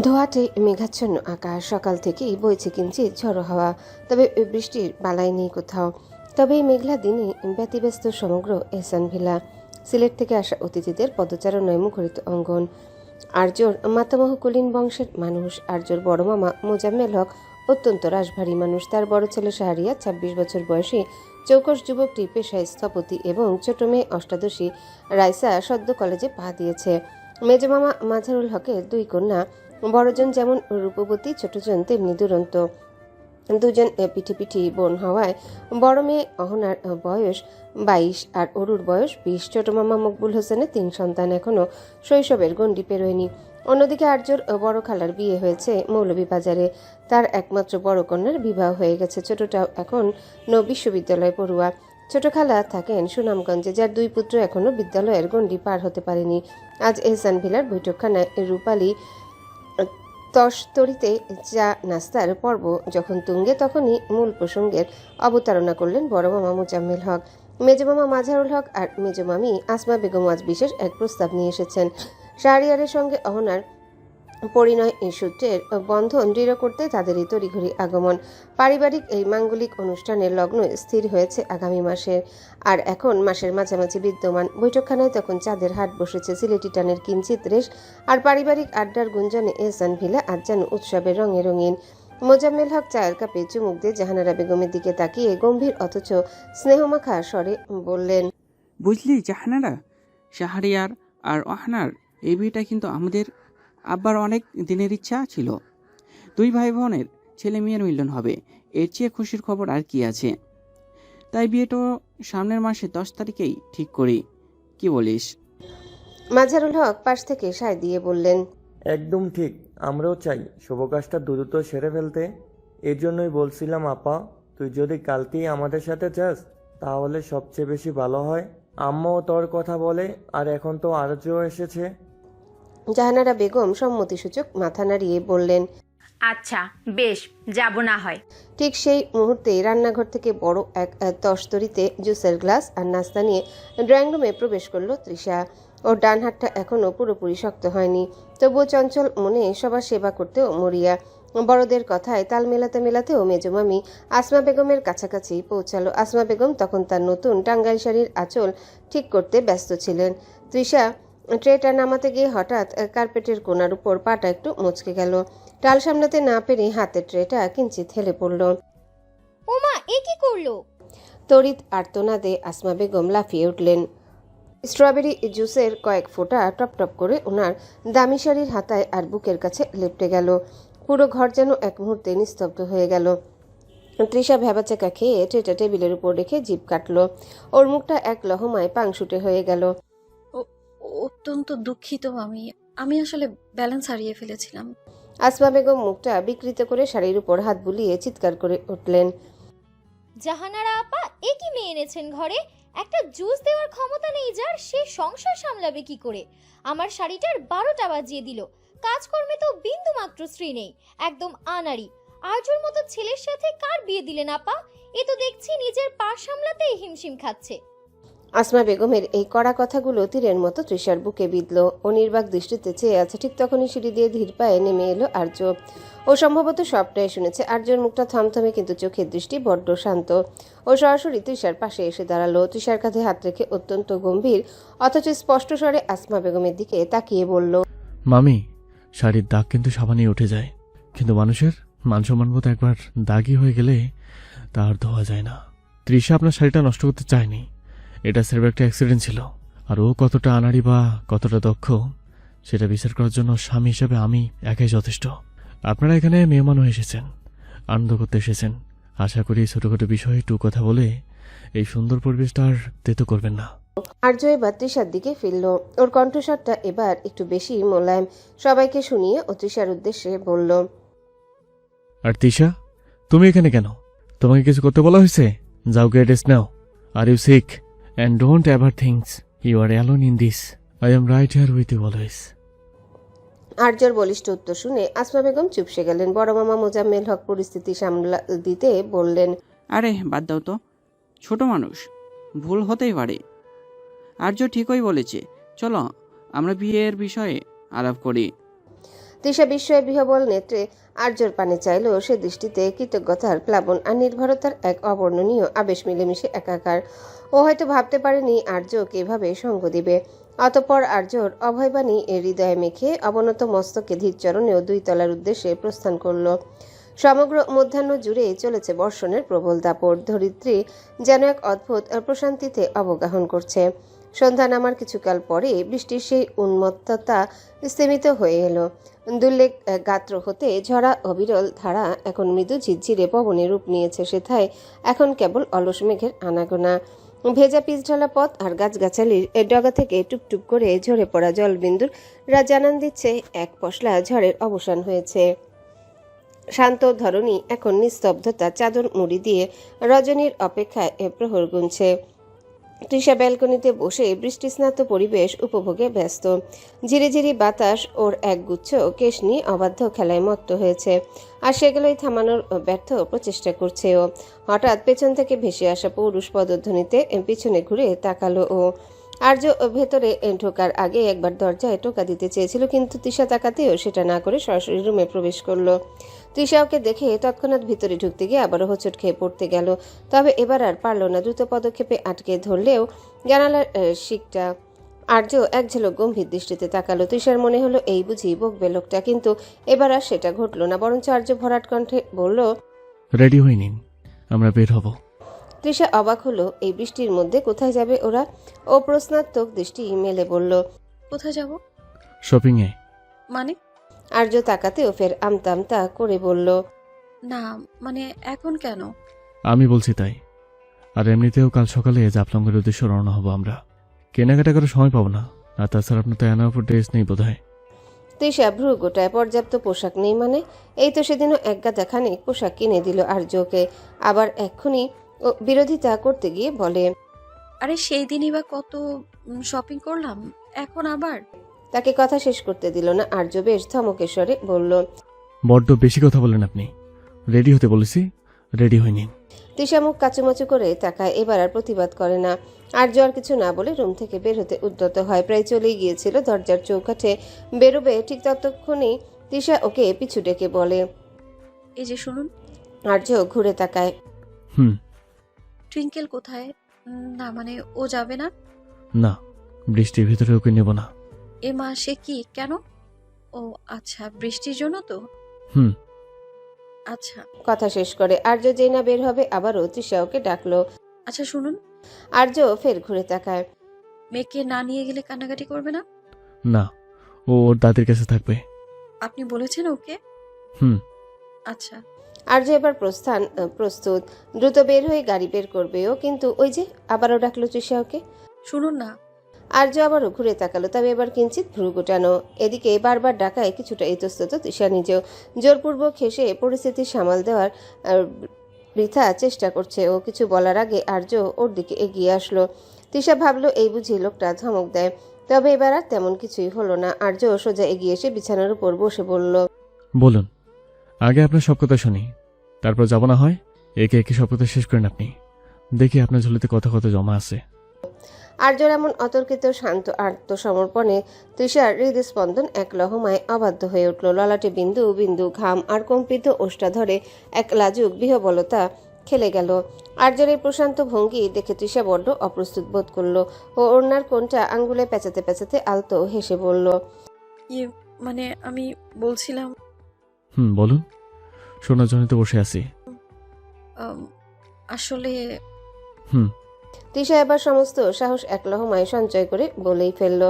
ধোঁয়াটে মেঘাচ্ছন্ন আকাশ, সকাল থেকেই বইছে কিঞ্চিৎ ঝড়ো হাওয়া, তবে বৃষ্টির বালাই নেই কোথাও। তবে এই মেঘলা দিনে ব্যতিব্যস্ত সমগ্র এহসান ভিলা। সিলেট থেকে আসা অতিথিদের পদচারণায় মুখরিত অঙ্গন। আর্যর মাতামহ কুলীন বংশের মানুষ। আর্যর বড় মামা মোজাম্মেল হক অত্যন্ত রাশভারী মানুষ। তার বড় ছেলে শাহরিয়ার ২৬ বছর বয়সী চৌকস যুবকটি পেশায় স্থপতি এবং ছোট মেয়ে অষ্টাদশী রাইসা সদ্য কলেজে পা দিয়েছে। মেজ মামা মাঝারুল হকের ২ কন্যা, বড়জন যেমন রূপবতী, ছোটজন তেমনি দুরন্ত। দুজন পিঠি বোন হওয়ায় বড় মেয়ে অহনার বয়স ২২ আর অরুর বয়স ২০। ছোট মামা মকবুল হোসেনের ৩ সন্তান এখনও শৈশবের গণ্ডি পেরোয়নি। অন্যদিকে আর্যর বড় খালার বিয়ে হয়েছে মৌলভীবাজারে। তার একমাত্র বড় কন্যার বিবাহ হয়ে গেছে। ছোটটাও এখন বিশ্ববিদ্যালয় পড়ুয়া। ছোট খালা থাকেন সুনামগঞ্জে, যার ২ পুত্র এখনও বিদ্যালয়ের গণ্ডি পার হতে পারেনি। আজ এহসান ভিলার বৈঠকখানায় রূপালী তস্তরিতে চা নাস্তার পর্ব যখন তুঙ্গে, তখনই মূল প্রসঙ্গের অবতারণা করলেন বড় মামা মোজাম্মেল হক। মেজ মামা মাঝারুল হক আর মেজ মামি আসমা বেগম আজ বিশেষ এক প্রস্তাব নিয়ে এসেছেন। শাহরিয়ারের সঙ্গে অহনার পরিণয় সূত্রের বন্ধন দৃঢ় করতে তাদের এই তড়িঘড়ি আগমন। পারিবারিক এই মাঙ্গলিক অনুষ্ঠানের লগ্ন স্থির হয়েছে আগামী মাসের, আর এখন মাসের মাঝামাঝি বিদ্যমান। বৈঠকখানায় তখন চাঁদের হাট বসেছে। সিলেটি টানের কিঞ্চিত রেশ আর পারিবারিক আড্ডার গুঞ্জনে এহসান ভিলা আজ যেন উৎসবের রঙে রঙিন। মোজাম্মেল হক চায়ের কাপে চুমুক দিয়ে জাহানারা বেগমের দিকে তাকিয়ে গম্ভীর অথচ স্নেহমাখা স্বরে বললেন, বুঝলি জাহানারা, শাহরিয়ার আর অহনার এই বিয়েটা কিন্তু আমাদের আব্বার অনেক দিনের ইচ্ছা ছিল। 2 ভাই বোনের ছেলে মেয়ের মিলন হবে, এর চেয়ে খুশির খবর আর কি আছে। তাই বিয়েটা সামনের মাসে 10 তারিখেই ঠিক করি, কি বলিস? মাঝারুল হক পাশ থেকে সায় দিয়ে বললেন, একদম ঠিক, আমরাও চাই শুভ কাজটা দ্রুত সেরে ফেলতে। এর জন্যই বলছিলাম আপা, তুই যদি কালকেই আমাদের সাথে যাস তাহলে সবচেয়ে বেশি ভালো হয়। আম্মাও তোর কথা বলে, আর এখন তো আরজও এসেছে। জাহানারা বেগম সম্মতিসূচক মাথা নাড়িয়ে বললেন, আচ্ছা বেশ, যাব না হয়। ঠিক সেই মুহূর্তে রান্নাঘর থেকে বড় এক তস্তরিতে জুসের গ্লাস আর নাস্তা নিয়ে ড্রয়িং রুমে প্রবেশ করলো তৃষা। ওর ডান হাতটা এখনও পুরোপুরি শক্ত হয়নি, তবুও চঞ্চল মনে সবার সেবা করতেও মরিয়া। বড়দের কথায় তাল মেলাতে মেলাতেও মেজমামি আসমা বেগমের কাছাকাছি পৌঁছালো। আসমা বেগম তখন তার নতুন টাঙ্গাইল শাড়ির আঁচল ঠিক করতে ব্যস্ত ছিলেন। তৃষা ট্রেটা নামাতে গিয়ে হঠাৎ কার্পেটের কোণার উপর পাটা একটু মুচকে গেল। টাল সামলাতে না পেরে হাতের ট্রেটা কিঞ্চিত হেলে পড়ল। ওমা, এ কি করলো? তড়িৎ আর্তনাদে আসমা বেগম লাফিয়ে উঠলেন। স্ট্রবেরি জুসের কয়েক ফোঁটা টপ টপ করে ওনার দামি শাড়ির হাতায় আর বুকের কাছে লেপটে গেল। পুরো ঘর যেন এক মুহূর্তে নিস্তব্ধ হয়ে গেল। তৃষা ভ্যাবাচাকা খেয়ে ট্রেটা টেবিলের উপর রেখে জিভ কাটল। ওর মুখটা এক লহমায় পাংশুটে হয়ে গেল। অত্যন্ত দুঃখিত মামি, আমি আসলে ব্যালেন্স হারিয়ে ফেলেছিলাম। আসমা বেগম মুখটা বিকৃত করে শাড়ির উপর হাত বুলিয়ে চিৎকার করে উঠলেন, জাহানারা আপা, এ কি মেয়ে এনেছেন ঘরে? একটা জুস দেওয়ার ক্ষমতা নেই যার, সে সংসার সামলাবে কি করে? আমার শাড়িটার 12টা বাজিয়ে দিল। কাজকর্মে তো বিন্দু মাত্র শ্রী নেই, একদম আনাড়ি। আর্যর মতো ছেলের সাথে কার বিয়ে দিলেন আপা? এ তো দেখছি নিজের পা সামলাতেই হিমশিম খাচ্ছে। আসমা বেগমের এই কড়া কথাগুলো তীরের মতো তৃষার বুকে বিঁধল। ও নির্বাক দৃষ্টিতে চেয়ে আছে। ঠিক তখনই সিঁড়ি দিয়ে ধীর পায়ে নেমে এলো আর্য। ও সম্ভবত সবটাই শুনেছে। আর্যর মুখটা থমথমে, কিন্তু চোখের দৃষ্টি বড্ড শান্ত। ও সরাসরি তৃষার পাশে এসে দাঁড়ালো। তৃষার কাঁধে হাত রেখে অত্যন্ত গম্ভীর অথচ স্পষ্ট স্বরে আসমা বেগমের দিকে তাকিয়ে বলল, মামি, শাড়ির দাগ কিন্তু সাবানেই উঠে যায়, কিন্তু মানুষের মান সম্মানবোধ একবার দাগই হয়ে গেলে তা আর ধোয়া যায় না। তৃষা আপনার শাড়িটা নষ্ট করতে চায়নি, এটা সেরবে একটা অ্যাক্সিডেন্ট ছিল। আর ও কতটা আনাড়ি বা কতটা দক্ষ সেটা বিচার করার জন্য স্বামী হিসেবে আমি একাই যথেষ্ট। আপনারা এখানে মেহমান হয়ে এসেছেন, আনন্দ করতে এসেছেন। আশা করি ছোটখাটো বিষয়ে একটু কথা বলে এই সুন্দর পরিবেশটা আর তেতো করবেন না। আর্য এবার তৃষার দিকে ফিরল। ওর কণ্ঠস্বরটা এবার একটু বেশি মোলায়েম। সবাইকে শুনিয়ে ও তৃষার উদ্দেশ্যে বলল, আর তৃষা, তুমি এখানে কেন? তোমাকে কিছু করতে বলা হয়েছে? যাও, গেট রেস্ট নাও। Are you sick? And don't ever think you are alone in this. I am right here with you always. আর্যর বলিষ্ঠ উত্তর শুনে আসমা বেগম চুপসে গেলেন। বড় মামা মোজাম্মেল হক পরিস্থিতি সামলা দিতে বললেন, আরে বাদ দাও তো, ছোট মানুষ, ভুল হতেই পারে। আর্য ঠিকই বলেছে, চলো আমরা বিয়ের বিষয়ে আলাপ করি। তৃষা বিস্ময় বিহবল নেত্রে আর্যর পানে চাইল, সে দৃষ্টিতে কৃতজ্ঞতার প্লাবন আর নির্ভরতার এক অবর্ণনীয় আবেশ মিলেমিশে একাকার। ও হয়তো ভাবতে পারেনি আর্য কিভাবে সঙ্গ দিবে। অতঃপর আর্যর অভয়বাণী হৃদয়ে মেখে অবনত মস্তকে ধীর চরণেও 2 তলার উদ্দেশ্যে প্রস্থান করল। সমগ্র মধ্যাহ্ন জুড়ে চলেছে বর্ষণের প্রবল দাপট। ধরিত্রী যেন এক অদ্ভুত প্রশান্তিতে অবগাহন করছে। সন্ধ্যা নামার কিছুকাল পরে বৃষ্টির সেই উন্মত্ততা স্তিমিত হয়ে এলো। দুর্লেখ গাত্র হতে ঝরা অবিরল ধারা এখন মৃদু ঝিরঝিরে পবনে রূপ নিয়েছে। সেথায় এখন কেবল অলস মেঘের আনাগোনা। ভেজা পিচঢালা পথ আর গাছগাছালির ডগা থেকে টুপটুপ করে ঝরে পড়া জলবিন্দুর জানান দিচ্ছে এক পশলা ঝড়ের অবসান হয়েছে। শান্ত ধরণী এখন নিস্তব্ধতা চাদর মুড়ি দিয়ে রজনীর অপেক্ষায় প্রহর গুনছে। তৃষা ব্যালকনিতে বসে বৃষ্টিস্নাত পরিবেশ উপভোগে ব্যস্ত। ঝিরিঝিরি বাতাস ওর একগুচ্ছ কেশ নিয়ে অবাধ্য খেলায় মত্ত হয়েছে, আর সেগুলোই থামানোর ব্যর্থ প্রচেষ্টা করছে ও। হঠাৎ পেছন থেকে ভেসে আসা পৌরুষ পদধ্বনিতে পিছনে ঘুরে তাকালো ও। আর্য ভেতরে ঢোকার আগে একবার দরজায় টোকা দিতে চেয়েছিল, কিন্তু তৃষা তাকাতেও সেটা না করে সরাসরি রুমে প্রবেশ করলো। তৃষা ওকে দেখে তৎক্ষণাৎ ভিতরে ঢুকতে গিয়ে আবারও হোঁচট খেয়ে পড়তে গেল। তবে এবার আর পারল না। দ্রুত পদক্ষেপে আটকে ধরলেও জানালার শিকটা। আর্য এক ঝলক গম্ভীর দৃষ্টিতে তাকালো। তৃষার মনে হলো এই বুঝি বকবে লোকটা, কিন্তু এবার আর সেটা ঘটল না। বরঞ্চ আর্য ভরাট কণ্ঠে বলল, রেডি হয়ে নিন, আমরা বের হব। তৃষা অবাক হলো, এই বৃষ্টির মধ্যে কোথায় যাবে ওরা? ও প্রশ্নাত্মক দৃষ্টি মেলে বলল, কোথায় যাব? শপিংয়ে। মানে? আর্য তাকাতেও ফের আমতা আমতা করে বলল, না মানে এখন কেন? আমি বলছি তাই। আর এমনিতেও কাল সকালে জাফলংয়ের উদ্দেশ্যে রওনা হব আমরা। কেনাকাটা করার সময় পাবো না। আর তাছাড়া আপনার তো এনার উপর ড্রেস নেই বোধ হয়। তৃষা ভ্রু গোটায়। পর্যাপ্ত পোশাক নেই মানে? এই তো সেদিনও একগাদা খানিক পোশাক কিনে দিল আর্যকে, আবার এক্ষুনি ও বিরোধিতা করতে গিয়ে বলে, আরে সেই দিনই বা কত শপিং করলাম, এখন আবার? তাকে কথা শেষ করতে দিল না আর্য বেশ ধমকের স্বরে বলল, বড্ড বেশি কথা বলেন আপনি। রেডি হতে বলেছি, রেডি হয়ে নিন। তৃষা মুখ কাচুমাচু করে তাকায়, এবার আর প্রতিবাদ করে না। আর্য আর কিছু না বলে রুম থেকে বের হতে উদ্যত হয়। প্রায় চলেই গিয়েছিল দরজার চৌকাঠে বেরোবে, ঠিক ততক্ষণেই তৃষা ওকে পিছু ডেকে বলে। এই যে শুনুন। আর্য ঘুরে তাকায়। হুম। টুইঙ্কেল কোথায়? না মানে ও যাবে না? না, বৃষ্টির ভিতরে ওকে নেব না। এ মা, সে কি? কেন? ও আচ্ছা, বৃষ্টির জন্য তো। হুম। আচ্ছা কথা শেষ করে আর্য যেই না বের হবে আবারও তৃষা ওকে ডাকলো। আচ্ছা শুনুন, আর্য ফের ঘুরে তাকায়। মেয়েকে না নিয়ে গেলে কান্নাকাটি করবে না? না, ও ওর দাদির কাছে থাকবে। আপনি বলেছেন ওকে? হুম। আচ্ছা। আর্য এবার প্রস্তুত। দ্রুত বের হয়ে গাড়ি বের করবেও, কিন্তু ওই যে আবারও ডাকলো তৃষা ওকে। শুনুন না। আর্য আবারও ঘুরে তাকালো, তবে এবার কিঞ্চিত ভ্রু গোটানো। এদিকে বারবার ডাকায় কিছুটা ইতস্তত তৃষা নিজেও। জোরপূর্বক হেসে পরিস্থিতি সামাল দেওয়ার বৃথা চেষ্টা করছে ও। কিছু বলার আগে আর্য ওর দিকে এগিয়ে আসলো। তৃষা ভাবলো এই বুঝি লোকটা ধমক দেয়, তবে এবার আর তেমন কিছুই হলো না। আর্য সোজা এগিয়ে এসে বিছানার উপর বসে বলল, বলুন, আগে আপনার সব কথা শুনি, তারপর যাব না হয়। একে একে সব কথা শেষ করেন আপনি। দেখি আপনার ঝুলিতে কত কত জমা আছে। আর্যর এমন অতর্কিত শান্ত আত্মসমর্পণে তৃষার হৃদস্পন্দন এক লহমায় অবাধ্য হয়ে উঠল। ললাটে বিন্দু বিন্দু ঘাম আর কম্পিত ওষ্ঠা ধরে এক লাজুক বিহবলতা খেলে গেল। আর্যর এই প্রশান্ত ভঙ্গি দেখে তৃষা বড্ড অপ্রস্তুত বোধ করল ও ওড়নার কোণটা আঙ্গুলে পেঁচাতে পেঁচাতে আলতো হেসে বলল, ইয়ে মানে আমি বলছিলাম বলুন, শোনার জন্য তো বসে আছি। আসলে হুম। তৃষা এবার সমস্ত সাহস এক লহমায় সঞ্চয় করে বলেই ফেলল,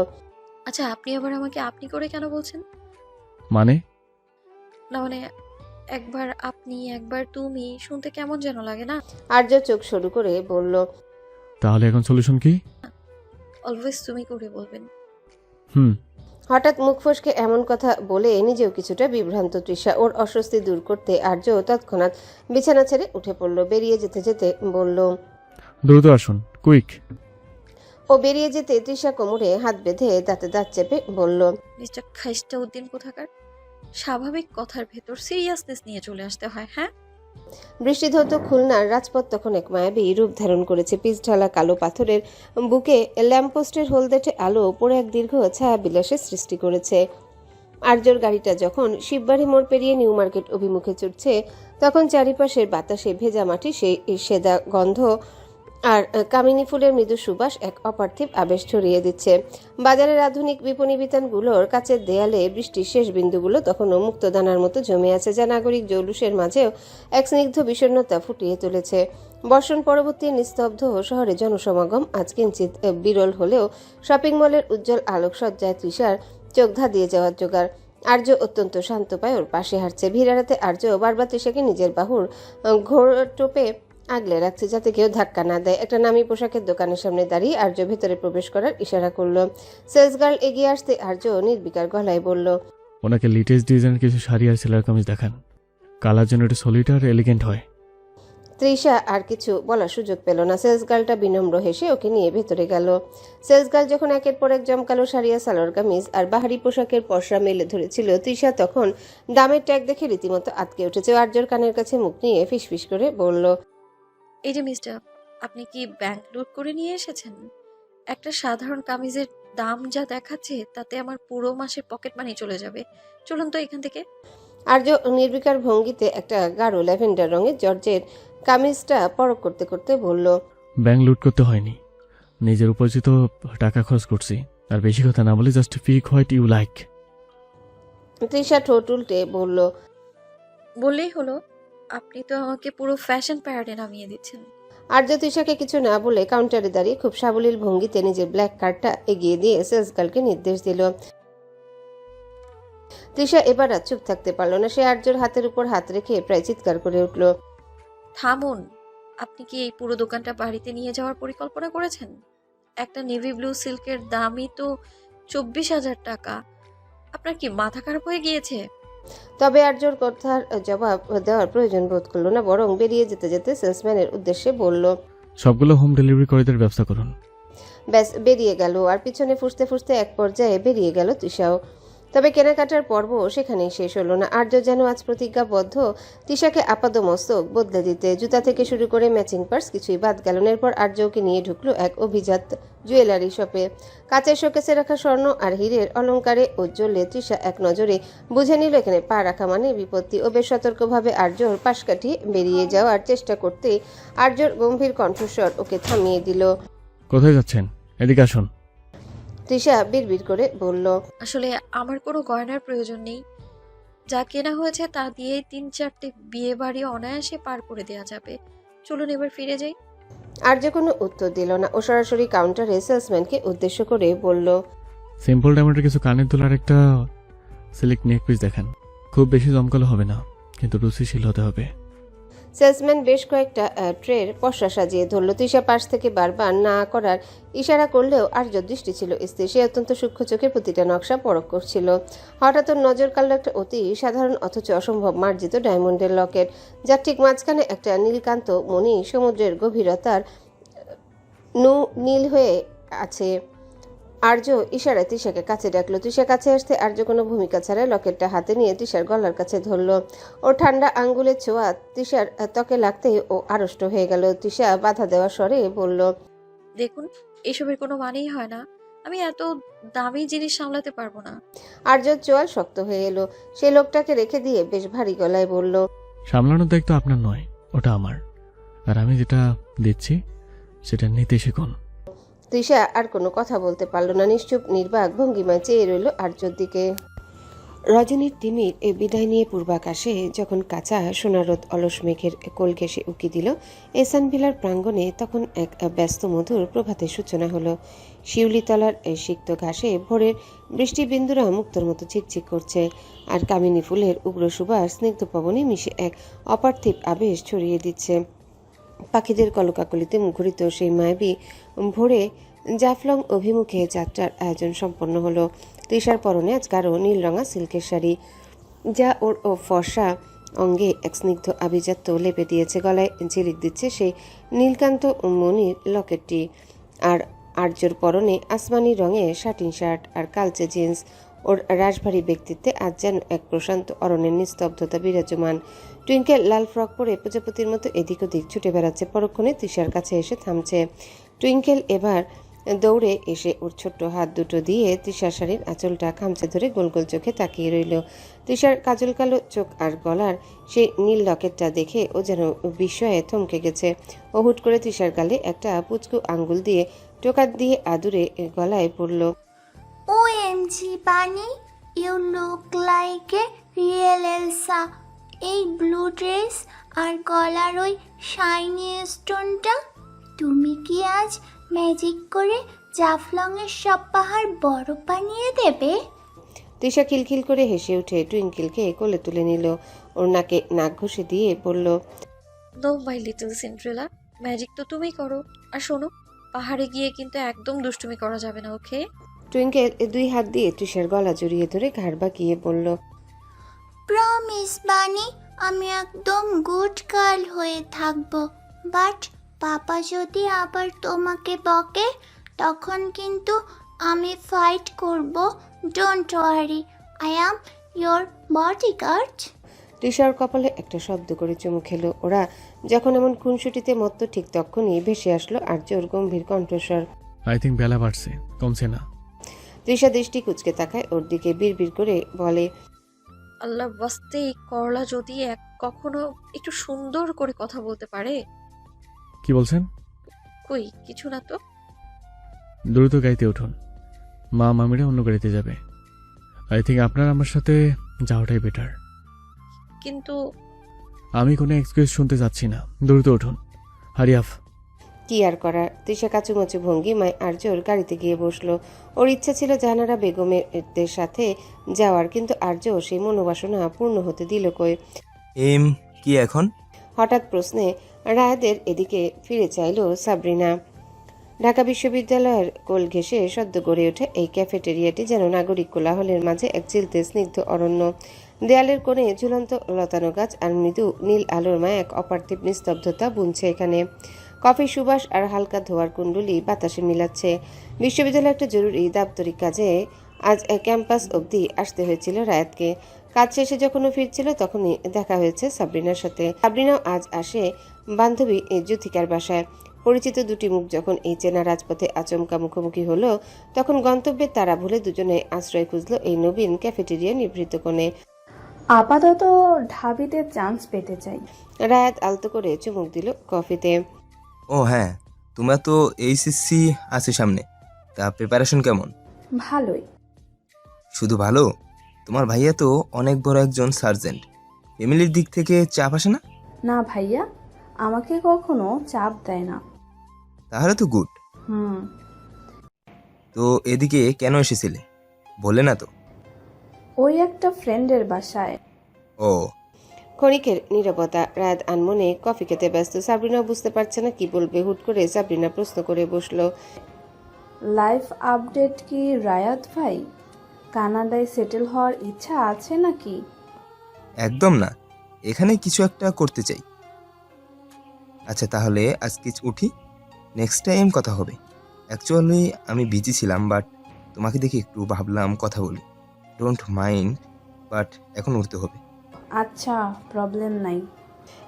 আচ্ছা আপনি আবার আমাকে আপনি করে কেন বলছেন? মানে? না মানে একবার আপনি একবার তুমি শুনতে কেমন যেন লাগে না? আর্য চোখ সরু করে বলল, তাহলে এখন সলিউশন কি? অলওয়েজ তুমি করে বলবেন। হুম। হঠাৎ মুখ ফসকে এমন কথা বলে নিজেও কিছুটা বিভ্রান্ত তৃষা। ওর অস্বস্তি দূর করতে আর্য তৎক্ষণাৎ বিছানা ছেড়ে উঠে পড়ল। বেরিয়ে যেতে যেতে বলল, দ্রুত আসুন, কুইক। ও বেরিয়ে যেতে তৃষা কোমরে হাত বেঁধে দাঁতে দাঁত চেপে বলল, মিস্টার খাইস্টা উদ্দিন কোথাকার, স্বাভাবিক কথার ভেতর সিরিয়াসনেস নিয়ে চলে আসতে হয়। হ্যাঁ বৃষ্টি ধৌত খুলনার রাজপথ তখন এক মায়াবী রূপ ধারণ করেছে। পিচ ঢালা কালো পাথরের বুকে ল্যাম্পপোস্টের হলদেটে আলো পড়ে এক দীর্ঘ ছায়া বিলাসের সৃষ্টি করেছে। আর্যর গাড়িটা যখন শিববাড়ি মোড় পেরিয়ে নিউ মার্কেট অভিমুখে ছুটছে, তখন চারিপাশের বাতাসে ভেজা মাটি, সেই সেদা গন্ধ আর কামিনী ফুলের মৃদু সুবাস এক অপার্থিব আবেশ ছড়িয়ে দিচ্ছে। বাজারের আধুনিক বিপণী বিতানগুলোর কাছের দেয়ালে বৃষ্টির শেষ বিন্দুগুলো তখনও মুক্তদানার মতো জমে আছে, যা নাগরিক জৌলুসের মাঝেও এক স্নিগ্ধ বিষণ্ণতা ফুটিয়ে তুলেছে। বর্ষণ পরবর্তী নিস্তব্ধ শহরে জনসমাগম আজ কিঞ্চিত বিরল হলেও শপিং মলের উজ্জ্বল আলোকসজ্জায় তৃষার চোখ ধাঁধিয়ে যাওয়ার জোগাড়। আর্য অত্যন্ত শান্ত পায়ে ওর পাশে হাঁটছে। ভিড় এড়াতে আর্য বারবার তৃষাকে নিজের বাহুর ঘোর টোপে আগলে রাখছে, যাতে কেউ ধাক্কা না দেয়। একটা নামী পোশাকের দোকানের সামনে দাঁড়িয়ে আর্য ভেতরে প্রবেশ করার ইশারা করলো। সেলস গার্ল এগিয়ে আসতে আর্য নির্বিকার গলায় বলল, ওনাকে লেটেস্ট ডিজাইনের কিছু শাড়ি আর সেলার কামিজ দেখান। কালার যেন একটু সলিড আর এলিগেন্ট হয়। তৃষা আর কিছু বলার সুযোগ পেল না। সেলস গার্লটা বিনম্র হেসে ওকে নিয়ে ভেতরে গেল। সেলস গার্ল যখন একের পর এক জমকালো শাড়ি আর সালোয়ার কামিজ আর বাহারি পোশাকের পসরা মেলে ধরেছিল, তৃষা তখন দামের ট্যাগ দেখে রীতিমতো আটকে উঠেছে। আর্যর কানের কাছে মুখ নিয়ে ফিসফিস করে বলল, এই যে মিস্টার, আপনি কি ব্যাংক লুট করে নিয়ে এসেছেন? একটা সাধারণ কামিজের দাম যা দেখাচ্ছে তাতে আমার পুরো মাসের পকেট মানি চলে যাবে। চলুন তো এখান থেকে। আর্য নির্বিকার ভঙ্গিতে একটা গাঢ় ল্যাভেন্ডার রঙের জর্জের কামিজটা পরখ করতে করতে বলল, ব্যাংক লুট করতে হয়নি, নিজের উপার্জিত টাকা খরচ করছি। আর বেশি কথা না বলে just pick what you like. Trisha ঠোঁট উল্টে বলল, বললেই হলো, আপনি তো আমাকে পুরো ফ্যাশন প্যারাডে নামিয়ে দিচ্ছেন। আর্য তৃষাকে কিছু না বলে কাউন্টারে দাঁড়িয়ে খুব সাবলীল ভঙ্গিতে নিজের ব্ল্যাক কার্ডটা এগিয়ে দিয়ে সেলস গার্লকে নির্দেশ দিল। তৃষা এবার আর চুপ থাকতে পারল না। সে আর্যর হাতের উপর হাত রেখে প্রায় চিৎকার করে উঠল, থামুন! আপনি কি এই পুরো দোকানটা বাড়িতে নিয়ে যাওয়ার পরিকল্পনা করেছেন? একটা নেভি ব্লু সিল্কের দামই তো 24,000 টাকা। আপনার কি মাথা খারাপ হয়ে গিয়েছে? তবে আর্যর কথার জবাব দেওয়ার প্রয়োজন বোধ করলো না, বরং বেরিয়ে যেতে যেতে সেলসম্যানের উদ্দেশ্যে বলল, সবগুলো হোম ডেলিভারি করে দেওয়ার ব্যবস্থা করুন। ব্যাস বেরিয়ে গেল। আর পিছনে ফুসতে ফুসতে এক পর্যায়ে বেরিয়ে গেল তৃষাও। তবে কেনাকাটার পর্ব সেখানেই শেষ হলো না। আর্য যেন আজ প্রতিজ্ঞাবদ্ধ তৃষাকে আপাদমস্তক বদলে দিতে। জুতা থেকে শুরু করে ম্যাচিং পার্স কিছুই বাদ গেল না। এরপর আর্যকে নিয়ে ঢুকলো এক অভিজাত জুয়েলারি শপে। কাচের শোকেসে রাখা স্বর্ণ আর হীরের অলংকারে উজ্জ্বলে তৃষা এক নজরে বুঝে নিল এখানে পা রাখা মানে বিপত্তি। ও বেশ সতর্কভাবে আর্যর পাশ কাটিয়ে বেরিয়ে যাওয়ার চেষ্টা করতে আর্যর গম্ভীর কণ্ঠস্বর ওকে থামিয়ে দিল। কোথায় যাচ্ছেন? এদিকে আসুন। তৃষা বিড়বিড় করে বলল, আসলে আমার কোনো গয়নার প্রয়োজন নেই। যা কেনা হয়েছে তা দিয়ে 3-4টে বিয়ে বাড়ি অনায়াসে পার করে দেওয়া যাবে। চলুন এবার ফিরে যাই। আর্য কোনো উত্তর দিল না। ও সরাসরি কাউন্টারে সেলসম্যানকে উদ্দেশ্য করে বলল, সিম্পল ডায়মন্ডের কিছু কানের দুলার একটা সিল্ক নেক পিস দেখান। খুব বেশি জমকালো হবে না, কিন্তু রুচিশীল হতে হবে। সেলসম্যান বেশ কয়েকটা ট্রের পসরা সাজিয়ে ধরল। তৃষা পাশ থেকে বারবার না করার ইশারা করলেও আর্য দৃষ্টি ছিল স্থির। সে অত্যন্ত সূক্ষ্ম চোখে প্রতিটা নকশা পরখ করছিল। হঠাৎ ওর নজর কাড়ল একটা অতি সাধারণ অথচ অসম্ভব মার্জিত ডায়মন্ডের লকেট, যার ঠিক মাঝখানে একটা নীলকান্ত মণি সমুদ্রের গভীরতার নীল হয়ে আছে। আর্য ইশারায় তৃষাকে কাছে ডাকলো। তৃষা কাছে আসতে আর্য কোনো ভূমিকা ছাড়াই লকেটটা হাতে নিয়ে তৃষার গলার কাছে ধরল। ওর ঠান্ডা আঙ্গুলের ছোঁয়া তৃষার ত্বকে লাগতেই ও আড়ষ্ট হয়ে গেল। তৃষা বাধা দেওয়ার স্বরে বলল, দেখুন, এসবের কোনো মানেই হয় না। আমি এত দামি জিনিস সামলাতে পারবো না। আর্যর চোয়াল শক্ত হয়ে এলো। সে লোকটাকে রেখে দিয়ে বেশ ভারী গলায় বলল, সামলানোর দায়িত্ব আপনার নয়, ওটা আমার। আর আমি যেটা দিচ্ছি সেটা নিতে শিখুন। তৃষা আর কোনো কথা বলতে পারল না। নিশ্চুপ নির্বাক ভঙ্গিমায় চেয়ে রইল আর্যর দিকে। রজনীর তিমির এ বিদায় নিয়ে পূর্বাকাশে যখন কাঁচা সোনারোদ অলস মেঘের কোল ঘেঁষে উকি দিল এহসান ভিলার প্রাঙ্গণে, তখন এক ব্যস্ত মধুর প্রভাতের সূচনা হলো। শিউলিতলার সিক্ত ঘাসে ভোরের বৃষ্টিবিন্দুরা মুক্তোর মতো ঝিকঝিক করছে, আর কামিনী ফুলের উগ্র সুবাস স্নিগ্ধ পবনে মিশে এক অপার্থিব আবেশ ছড়িয়ে দিচ্ছে। পাখিদের কলকাকলিতে মুখরিত সেই মায়াবী ভোরে জাফলং অভিমুখে যাত্রার আয়োজন সম্পন্ন হলো। তৃষার পরনে আজ গাঢ় নীল রঙা সিল্কের শাড়ি, যা ওর ফর্সা অঙ্গে এক স্নিগ্ধ আভিজাত্য লেপে দিয়েছে। গলায় ঝিলিক দিচ্ছে সেই নীলকান্ত মণির লকেটটি। আর আর্যর পরনে আসমানি রঙে শাটিন শার্ট আর কালচে জিন্স। ওর রাশভারী ব্যক্তিত্বে আজ যেন এক প্রশান্ত অরণ্যের নিস্তব্ধতা বিরাজমান। টুইঙ্কেল লাল ফ্রক পরে প্রজাপতির মতো এদিক ওদিক ছুটে বেড়াচ্ছে। পরক্ষণে তৃষার কাছে এসে থামছে। টুইঙ্কেল এবার দৌড়ে এসে ওর ছোট্ট হাত দুটো দিয়ে তৃষার শাড়ির আঁচলটা খামচে ধরে গোল গোল চোখে তাকিয়ে রইল। তৃষার কাজল কালো চোখ আর গলার সেই নীল লকেটটা দেখে ও যেন বিস্ময়ে থমকে গেছে। ও হুট করে তৃষার গালে একটা পুচকু আঙ্গুল দিয়ে টোকা দিয়ে আদুরে গলায় পড়ল। OMG, Bunny, you look like a real Elsa. এই ব্লু ড্রেস আর গলার ওই শাইনি স্টোনটা, তুমি কি আজ ম্যাজিক করে জাফলংয়ের সব পাহাড় বরফ বানিয়ে দেবে? তৃষা খিলখিল করে হেসে উঠে টুইঙ্কেলকে কোলে তুলে নিল। ওর নাকে নাক ঘষে দিয়ে বলল, no my little Cinderella, magic তো তুমিই করো। আর শোনো, পাহাড়ে গিয়ে কিন্তু একদম দুষ্টুমি করা যাবে না, ওকে? টুইঙ্কেল 2 হাত দিয়ে তৃষার গলা জড়িয়ে ধরে ঘাড় বাঁকিয়ে বলল, প্রমিস বানি, আমি একদম গুড গার্ল হয়ে থাকবো। বাট পাপা যদি আবার তোমাকে বকে, তখন কিন্তু আমি ফাইট করব। Don't worry, I am your bodyguard. তৃষার কপালে একটা শব্দ করে চুমু খেলো। ওরা যখন এমন খুনসুটিতে মত্ত ঠিক তখনই ভেসে আসলো আর্যর গম্ভীর কণ্ঠস্বর। আই থিঙ্ক বেলা বাড়ছে, কমছে না। তৃষা দৃষ্টি কুচকে তাকায় ওর দিকে, বিড়বিড় করে বলে, আল্লাহ বাস্তে, এই করলা যদি কখনো একটু সুন্দর করে কথা বলতে পারে। কি বলছেন? কই কিছু না তো। দ্রুত গাড়িতে উঠুন, মা মামিরা অন্য গাড়িতে যাবে। আই থিঙ্ক আপনার আমার সাথে যাওয়াটাই বেটার। কিন্তু আমি কোনো এক্সকিউজ শুনতে যাচ্ছি না, দ্রুত উঠুন, হারিয়াফ। কি আর করার। তৃষা কাচুমাচু ভঙ্গিমায় আর্যর গাড়িতে গিয়ে বসলো। ওর ইচ্ছা ছিল জাহানারা বেগমের সাথে যাওয়ার, কিন্তু আর্য সেই মনোবাসনা পূর্ণ হতে দিল কই। কি এখন? হঠাৎ প্রশ্নে রায়াদের এদিকে ফিরে চাইল সাবরিনা। ঢাকা বিশ্ববিদ্যালয়ের কোল ঘেঁষে সদ্য গড়ে ওঠে এই ক্যাফেটেরিয়াটি যেন নাগরিক কোলাহলের মাঝে এক চিলতে স্নিগ্ধ অরণ্য। দেয়ালের কোণে ঝুলন্ত লতানো গাছ আর মৃদু নীল আলোর মায় এক অপার্থিব নিস্তব্ধতা বুনছে এখানে। কফি সুবাস আর হালকা ধোয়ার কুণ্ডলি বাতাসে মিলাচ্ছে। বিশ্ববিদ্যালয়ে একটা জরুরি দাপ্তরিক কাজে আজ ক্যাম্পাস অবধি আসতে হয়েছিল রায়াতকে। কাজ শেষে যখন ও ফিরছিল তখনই দেখা হয়েছে সাবরিনার সাথে। সাবরিনাও আজ আসে বান্ধবী জ্যোতিকার বাসায়। পরিচিত দুটি মুখ যখন এই চেনা রাজপথে আচমকা মুখোমুখি হলো, তখন গন্তব্যের তারা ভুলে দুজনে আশ্রয় খুঁজল এই নবীন ক্যাফেটেরিয়া নিভৃত কোণে। আপাতত ঢাবিতে চান্স পেতে চাই। রায়াত আলতো করে চুমুক দিল কফিতে। ও হ্যাঁ, তোমার তো এইচএসসি আছে সামনে, তা প্রিপারেশন কেমন? ভালোই। শুধু ভালো? তোমার ভাইয়া তো অনেক বড় একজন সার্জেন্ট, ফ্যামিলির দিক থেকে চাপ আসে না? না ভাইয়া, আমাকে কখনো চাপ দেয় না। তাহলে তো গুড। হুম। তো এদিকে কেন এসেছিলে, বলে না তো? ওই একটা ফ্রেন্ডের বাসায়। ও। ক্ষণিকের নীরবতা। রায়াত আনমনে কফি খেতে ব্যস্ত। সাবরিনা বুঝতে পারছে না কি বলবে। হুট করে সাবরিনা প্রশ্ন করে বসলো, লাইফ আপডেট কি রায়াত ভাই? কানাডায় সেটেল হওয়ার ইচ্ছা আছে নাকি? একদম না, এখানে কিছু একটা করতে চাই। আচ্ছা তাহলে আজকে উঠি, নেক্সট টাইম কথা হবে। অ্যাকচুয়ালি আমি বিজি ছিলাম, বাট তোমাকে দেখে একটু ভাবলাম কথা বলি। ডোন্ট মাইন্ড, বাট এখন উঠতে হবে। আচ্ছা, প্রবলেম নাই।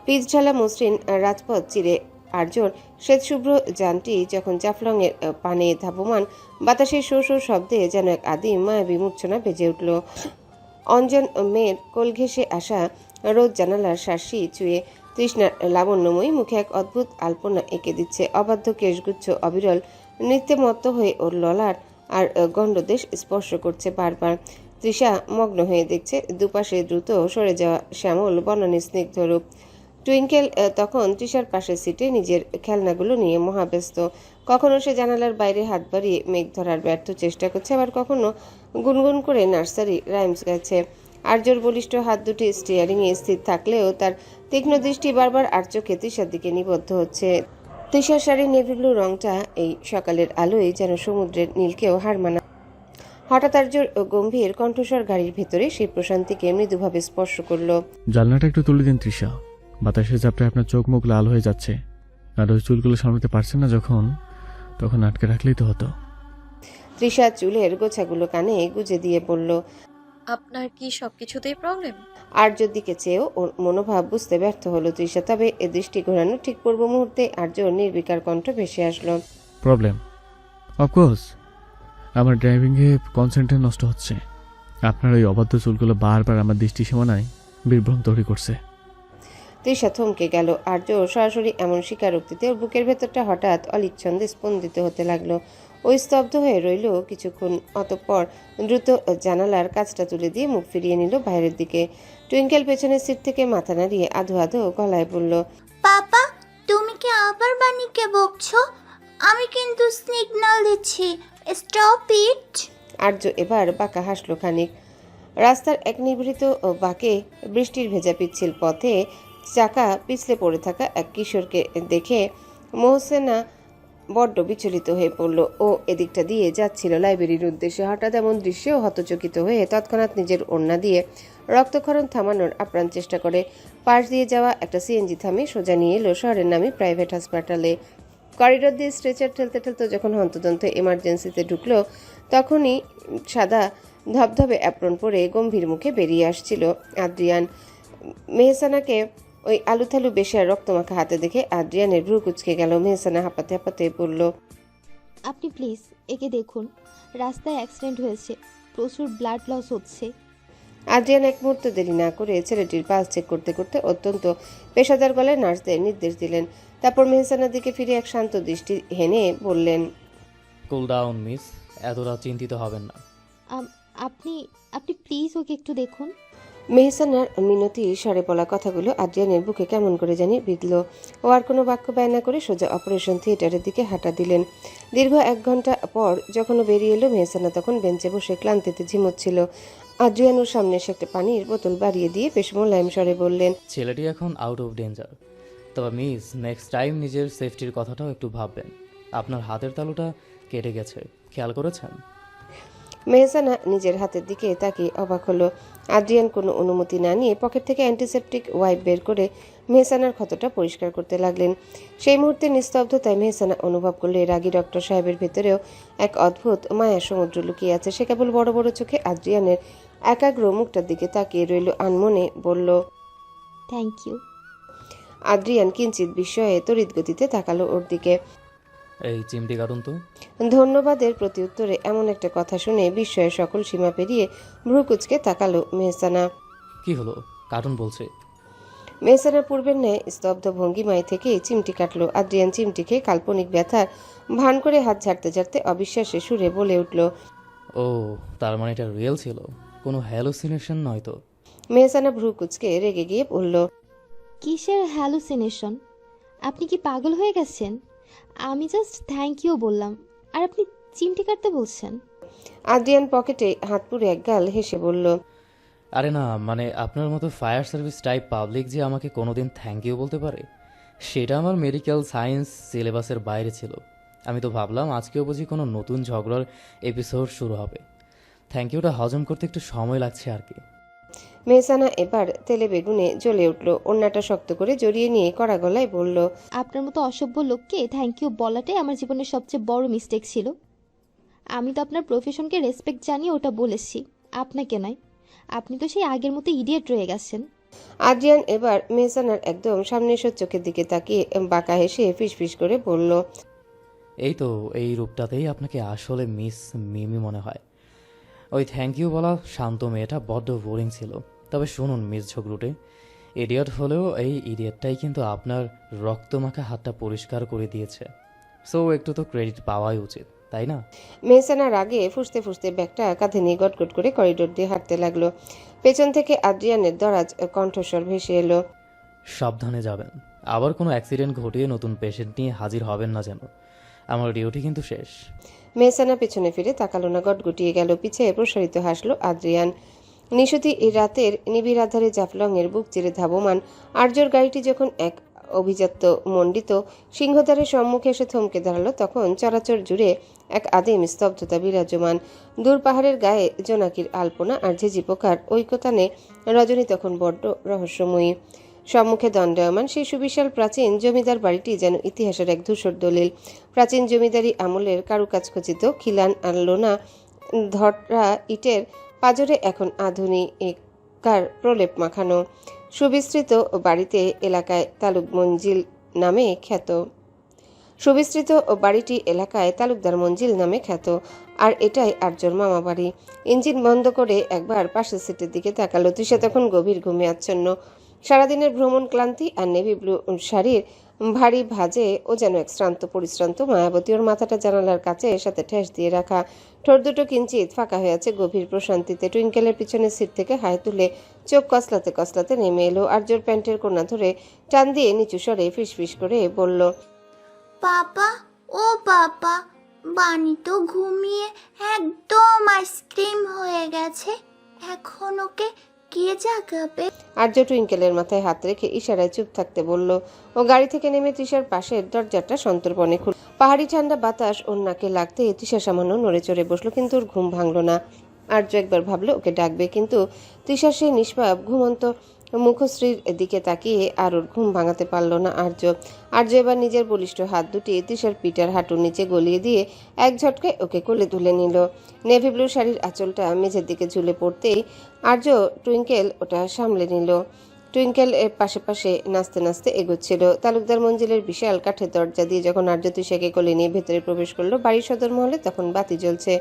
পিচ ঢালা মসৃণ রাজপথ চিরে আর্যর শ্বেতশুভ্র যানটি যখন জাফলংয়ের পানে ধাবমান, বাতাসের শো শো শব্দে যেন এক আদিম মায়াবী মূর্ছনা বেজে উঠল। অঞ্জন মেয়ের কোল ঘেঁষে আসা রোদ জানালার শাসি চুয়ে তৃষ্ণার লাবণ্যময়ী মুখে এক অদ্ভুত আলপনা এঁকে দিচ্ছে। অবাধ্য কেশগুচ্ছ অবিরল নৃত্যে মত্ত হয়ে ওর ললার আর গণ্ডদেশ স্পর্শ করছে বারবার। তৃষা মগ্ন হয়ে দেখছে দুপাশে দ্রুত সরে যাওয়া শ্যামল বনানী স্নিগ্ধ রূপ। টুইঙ্কেল তখন তৃষার পাশের সিটে নিজের খেলনাগুলো নিয়ে মহাব্যস্ত। কখনো সে জানালার বাইরে হাত বাড়িয়ে মেঘ ধরার ব্যর্থ চেষ্টা করছে, আবার কখনো গুনগুন করে নার্সারি রাইমস গাইছে। আর্যর বলিষ্ঠ হাত দুটি স্টিয়ারিংয়ে স্থির থাকলেও তার তীক্ষ্ণ দৃষ্টি বারবার আর চোখে তৃষার দিকে নিবদ্ধ হচ্ছে। তৃষার শাড়ির নেভি ব্লু রংটা এই সকালের আলোয় যেন সমুদ্রের নীলকেও হার মানা। হঠাৎ আর্যর গম্ভীর কণ্ঠস্বর গাড়ির ভেতরে সেই প্রশান্তিকে মৃদুভাবে স্পর্শ করলো। জানলাটা একটু তুলে দিন তৃষা, বাতাসে চাপড়ে আপনার চোখ মুখ লাল হয়ে যাচ্ছে। আর ওই চুলগুলো সামলাতে পারছেন না যখন, তখন আটকে রাখলেই তো হতো। তৃষা চুলের গোছাগুলো কানে গুজে দিয়ে বলল, আপনার কি সব কিছুতেই প্রবলেম? আর্যর দিকে চেয়েও ওর মনোভাব বুঝতে ব্যর্থ হলো তৃষা। তবে এ দৃষ্টি ঘোরানো ঠিক পূর্ব মুহূর্তে আর্যর নির্বিকার কণ্ঠ ভেসে আসলো। প্রবলেম অফকোর্স, আমার ড্রাইভিংয়ে কনসেন্ট্রেট নষ্ট হচ্ছে। আপনার ওই অবাধ্য চুলগুলো বারবার আমার দৃষ্টি সীমানায় বিভ্রান্ত তৈরি করছে। তৃষা থমকে গেল। আর্য সরাসরি এমন স্বীকারোক্তিতে ওর বুকের ভেতরটা হঠাৎ অলিচ্ছন্দে স্পন্দিত হতে লাগলো। ওই স্তব্ধ হয়ে রইল কিছুক্ষণ। অতঃপর দ্রুত জানালার কাজটা তুলে দিয়ে মুখ ফিরিয়ে নিল বাইরের দিকে। টুইঙ্কেল পেছনের সিট থেকে মাথা নাড়িয়ে আধো আধো গলায় বলল, পাপা, তুমি কি আবার বাণীকে বকছো? আমি কিন্তু সিগন্যাল দিচ্ছি, স্টপ ইট। আর্য এবার বাঁকা হাসলো খানিক। রাস্তার এক নিভৃত বাঁকে বৃষ্টির ভেজা পিচ্ছিল পথে চাকা পিছলে পড়ে থাকা এক কিশোরকে দেখে মোহসেনা বড্ড বিচলিত হয়ে পড়ল। ও এদিকটা দিয়ে যাচ্ছিল লাইব্রেরির উদ্দেশ্যে। হঠাৎ এমন দৃশ্যেও হতচকিত হয়ে তৎক্ষণাৎ নিজের ওড়না দিয়ে রক্তক্ষরণ থামানোর আপ্রাণ চেষ্টা করে। পাশ দিয়ে যাওয়া একটা সিএনজি থামিয়ে সোজা নিয়ে এলো শহরের নামী প্রাইভেট হাসপাতালে। করিডোর দিয়ে স্ট্রেচার ঠেলতে ঠেলতে যখন হন্তদন্ত এমার্জেন্সিতে ঢুকলো, তখনই সাদা ধবধবে অ্যাপ্রন পরে গম্ভীর মুখে বেরিয়ে আসছিল আদ্রিয়ান। মেহসানাকে ওই আলুথালু বেশার রক্তমাখা হাতে দেখে আদ্রিয়ানের ভ্রু কুচকে গেল। মেহসানা হাঁপাতে হাঁপাতে বলল, আপনি প্লিজ একে দেখুন, রাস্তায় অ্যাক্সিডেন্ট হয়েছে, প্রচুর ব্লাড লস হচ্ছে। আদ্রিয়ান এক মুহূর্ত দেরি না করে ছেলেটির পালস চেক করতে করতে অত্যন্ত পেশাদার গলায় নার্সদের নির্দেশ দিলেন। তারপর মেহসানার দিকে ফিরে এক শান্ত দৃষ্টি হেনে বললেন, কুল ডাউন মিস, এতটা চিন্তিত হবেন না। আপনি আপনি প্লিজ ওকে একটু দেখুন। মেহসানার মিনতি স্বরে বলা কথাগুলো আদ্রিয়ানের বুকে কেমন করে জানি বিঁধল। ও আর কোনো বাক্য ব্যয় না করে সোজা অপারেশন থিয়েটারের দিকে হাঁটা দিলেন। দীর্ঘ 1 ঘন্টা পর যখন ও বেরিয়ে এলো, মেহসানা তখন বেঞ্চে বসে ক্লান্তিতে ঝিমোচ্ছিল। আদ্রিয়ান ওর সামনে এসে একটা পানির বোতল বাড়িয়ে দিয়ে বেশ মোলায়েম স্বরে বললেন, ছেলেটি এখন আউট অফ ডেঞ্জার, তবে মিস নেক্সট টাইম নিজের সেফটির কথাটাও একটু ভাববেন। আপনার হাতের তালুটা কেটে গেছে, খেয়াল করেছেন? মেহসানা নিজের হাতের দিকে তাকিয়ে অবাক হলো। আদ্রিয়ান কোনো অনুমতি না নিয়ে পকেট থেকে অ্যান্টিসেপটিক ওয়াইপ বের করে মেহসানার ক্ষতটা পরিষ্কার করতে লাগলেন। সেই মুহূর্তে নিস্তব্ধতায় মেহসানা অনুভব করলো এর আগে ডক্টর সাহেবের ভেতরেও এক অদ্ভুত মায়ার সমুদ্র লুকিয়ে আছে। সে কেবল বড় বড় চোখে আদ্রিয়ানের একাগ্র মুখটার দিকে তাকিয়ে রইল। আনমনে বলল, থ্যাংক ইউ। আদ্রিয়ান কিঞ্চিত বিস্ময়ে তড়িৎ গতিতে তাকালো ওর দিকে। এই চিমটি কাটুন তো। ধন্যবাদের প্রত্যুত্তরে এমন একটা কথা শুনে বিস্ময়ের সকল সীমা পেরিয়ে ভ্রু কুচকে তাকালো মেহসানা। কি হলো? কার্টুন বলছে। মেহসানা পূর্বের ন্যায় স্তব্ধ ভঙ্গিমায় থেকে চিমটি কাটলো। আদ্রিয়ান চিমটি খেয়ে কাল্পনিক ব্যথার ভান করে হাত ঝাড়তে ঝাড়তে অবিশ্বাসে সুরে বলে উঠল, ও, তার মানে এটা রিয়েল ছিল, কোনো হ্যালুসিনেশন নয় তো? মেহসানা ভ্রু কুচকে রেগে গিয়ে বলল, কিসের হ্যালুসিনেশন? আপনি কি পাগল হয়ে গেছেন? আমি জাস্ট থ্যাংক ইউ বললাম, আর আপনি চিমটি কাটতে বলছেন? আদ্রিয়ান পকেটে হাত পুরে একগাল হেসে বলল, আরে না, মানে আপনার মতো ফায়ার সার্ভিস টাইপ পাবলিক যে আমাকে কোনোদিন থ্যাংক ইউ বলতে পারে, সেটা আমার মেডিকেল সায়েন্স সিলেবাসের বাইরে ছিল। আমি তো ভাবলাম আজকেও বুঝি কোনো নতুন ঝগড়ার এপিসোড শুরু হবে। থ্যাংক ইউটা হজম করতে একটু সময় লাগছে আর কি। মেহসানা এবার তেলে বেগুনে জ্বলে উঠল। ওড়নাটা শক্ত করে জড়িয়ে নিয়ে কড়া গলায় বলল, আপনার মতো অসভ্য লোককে থ্যাংক ইউ বলাটাই আমার জীবনের সবচেয়ে বড় মিস্টেক ছিল। আমি তো আপনার প্রফেশনকে রেসপেক্ট জানিয়ে ওটা বলেছি, আপনাকে নয়। আপনি তো সেই আগের মতো ইডিয়েট রয়ে গেছেন। আদ্রিয়ান এবার মেহসানার একদম সামনে এসে চোখের দিকে তাকিয়ে বাঁকা হেসে ফিসফিস করে বলল, এই তো, এই রূপটাতেই আপনাকে আসলে মিস মিমি মনে হয়। ওই থ্যাংক ইউ বলা শান্ত মেয়েটা বড্ড বোরিং ছিল। তবে শুনুন মিস ঝগড়ুটে, ইডিয়ট হলেও এই ইডিয়টটাই কিন্তু আপনার রক্তমাখা হাতটা পরিষ্কার করে দিয়েছে। সো একটু তো ক্রেডিট পাওয়াই উচিত, তাই না? মেহসানার আগে ফুসতে ফুসতে ব্যাগটা কাঁধে নিয়ে গটগট করে করিডোর দিয়ে হাঁটতে লাগলো। পেছন থেকে আদ্রিয়ানের দরাজ কণ্ঠস্বর ভেসে এলো, সাবধানে যাবেন, আবার কোনো অ্যাক্সিডেন্ট ঘটিয়ে নতুন পেশেন্ট নিয়ে হাজির হবেন না যেন। আমার ডিউটি কিন্তু শেষ। মেহসানা পেছনে ফিরে তাকালো না, গটগুটিয়ে গেল। পিছে প্রসারিত হাসলো আদ্রিয়ান। নিশুতি এই রাতের নিবিড় আধারে জাফলংয়ের বুক চিরে ধাবমান আর্যর গাড়িটি যখন এক অভিজাত্য মণ্ডিত সিংহদ্বারের সম্মুখে এসে থমকে দাঁড়ালো, তখন চরাচর জুড়ে এক আদিম স্তব্ধতা বিরাজমান। দূর পাহাড়ের গায়ে জোনাকির আলপনা আর ঝিঝি পোকার ঐকতানে রজনী তখন বড্ড রহস্যময়ী। সম্মুখে দণ্ডায়মান সেই সুবিশাল প্রাচীন জমিদার বাড়িটি যেন ইতিহাসের এক ধূসর দলিল। প্রাচীন জমিদারি আমলের কারুকাজ খচিত খিলান আর লোনা ধরা ইটের পাজরে এখন আধুনিকার প্রলেপ মাখানো সুবিস্তৃত বাড়িতে এলাকায় তালুক মঞ্জিল নামে খ্যাত। সুবিস্তৃত বাড়িটি এলাকায় তালুকদার মঞ্জিল নামে খ্যাত। আর এটাই আর্যর মামা বাড়ি। ইঞ্জিন বন্ধ করে একবার পাশের সিটের দিকে তাকালো। তৃষা তখন গভীর ঘুমে আচ্ছন্ন। সারাদিনের ভ্রমণ ক্লান্তি আর নেভি ব্লু শাড়ির ভারী ভাজে ও যেন এক শ্রান্ত পরিশ্রান্ত মায়াবতী। ওর মাথাটা জানালার কাছে সাথে ঠেস দিয়ে রাখা, ঠোঁট দুটো কিঞ্চিত ফাঁকা হয়ে আছে গভীর প্রশান্তিতে। টুইঙ্কেলের পিছনের সিট থেকে হাই তুলে চোখ কসলাতে কসলাতে নেমে এলো। আর্যর প্যান্টের কোনা ধরে টান দিয়ে নিচু স্বরে ফিসফিস করে বলল, বাবা, ও বাবা, বানি তো ঘুমিয়ে একদম আইসক্রিম হয়ে গেছে। এখন ওকে কে জাগাবে? আর্য টুইঙ্কেলের মাথায় হাত রেখে ইশারায় চুপ থাকতে বলল। ও গাড়ি থেকে নেমে তৃষার পাশের দরজাটা সন্তর্পণে খুলল। পাহাড়ি ঠান্ডা বাতাস ওর নাকে লাগতে তৃষা সামান্য নড়ে চড়ে বসলো, কিন্তু ওর ঘুম ভাঙল না। আর্য একবার ভাবলো ওকে ডাকবে, কিন্তু তৃষার সেই নিষ্পাপ ঘুমন্ত মুখশ্রীর দিকে তাকিয়ে আর ওর ঘুম ভাঙাতে পারল না আর্য এবার নিজের বলিষ্ঠ হাত দুটি তৃষার পিঠার হাঁটুর নিচে গলিয়ে দিয়ে এক ঝটকায় ওকে কোলে তুলে নিল। নেভি ব্লু শাড়ির আঁচলটা মেঝের দিকে ঝুলে পড়তেই আর্য টুইঙ্কেল ওটা সামলে নিল। টুইঙ্কেল এর পাশে পাশে নাচতে নাচতে এগোচ্ছিল। তালুকদার মঞ্জিলের বিশাল কাঠের দরজা দিয়ে যখন আর্য তৃষাকে কোলে নিয়ে ভেতরে প্রবেশ করলো, বাড়ির সদর মহলে তখন বাতি জ্বলছে।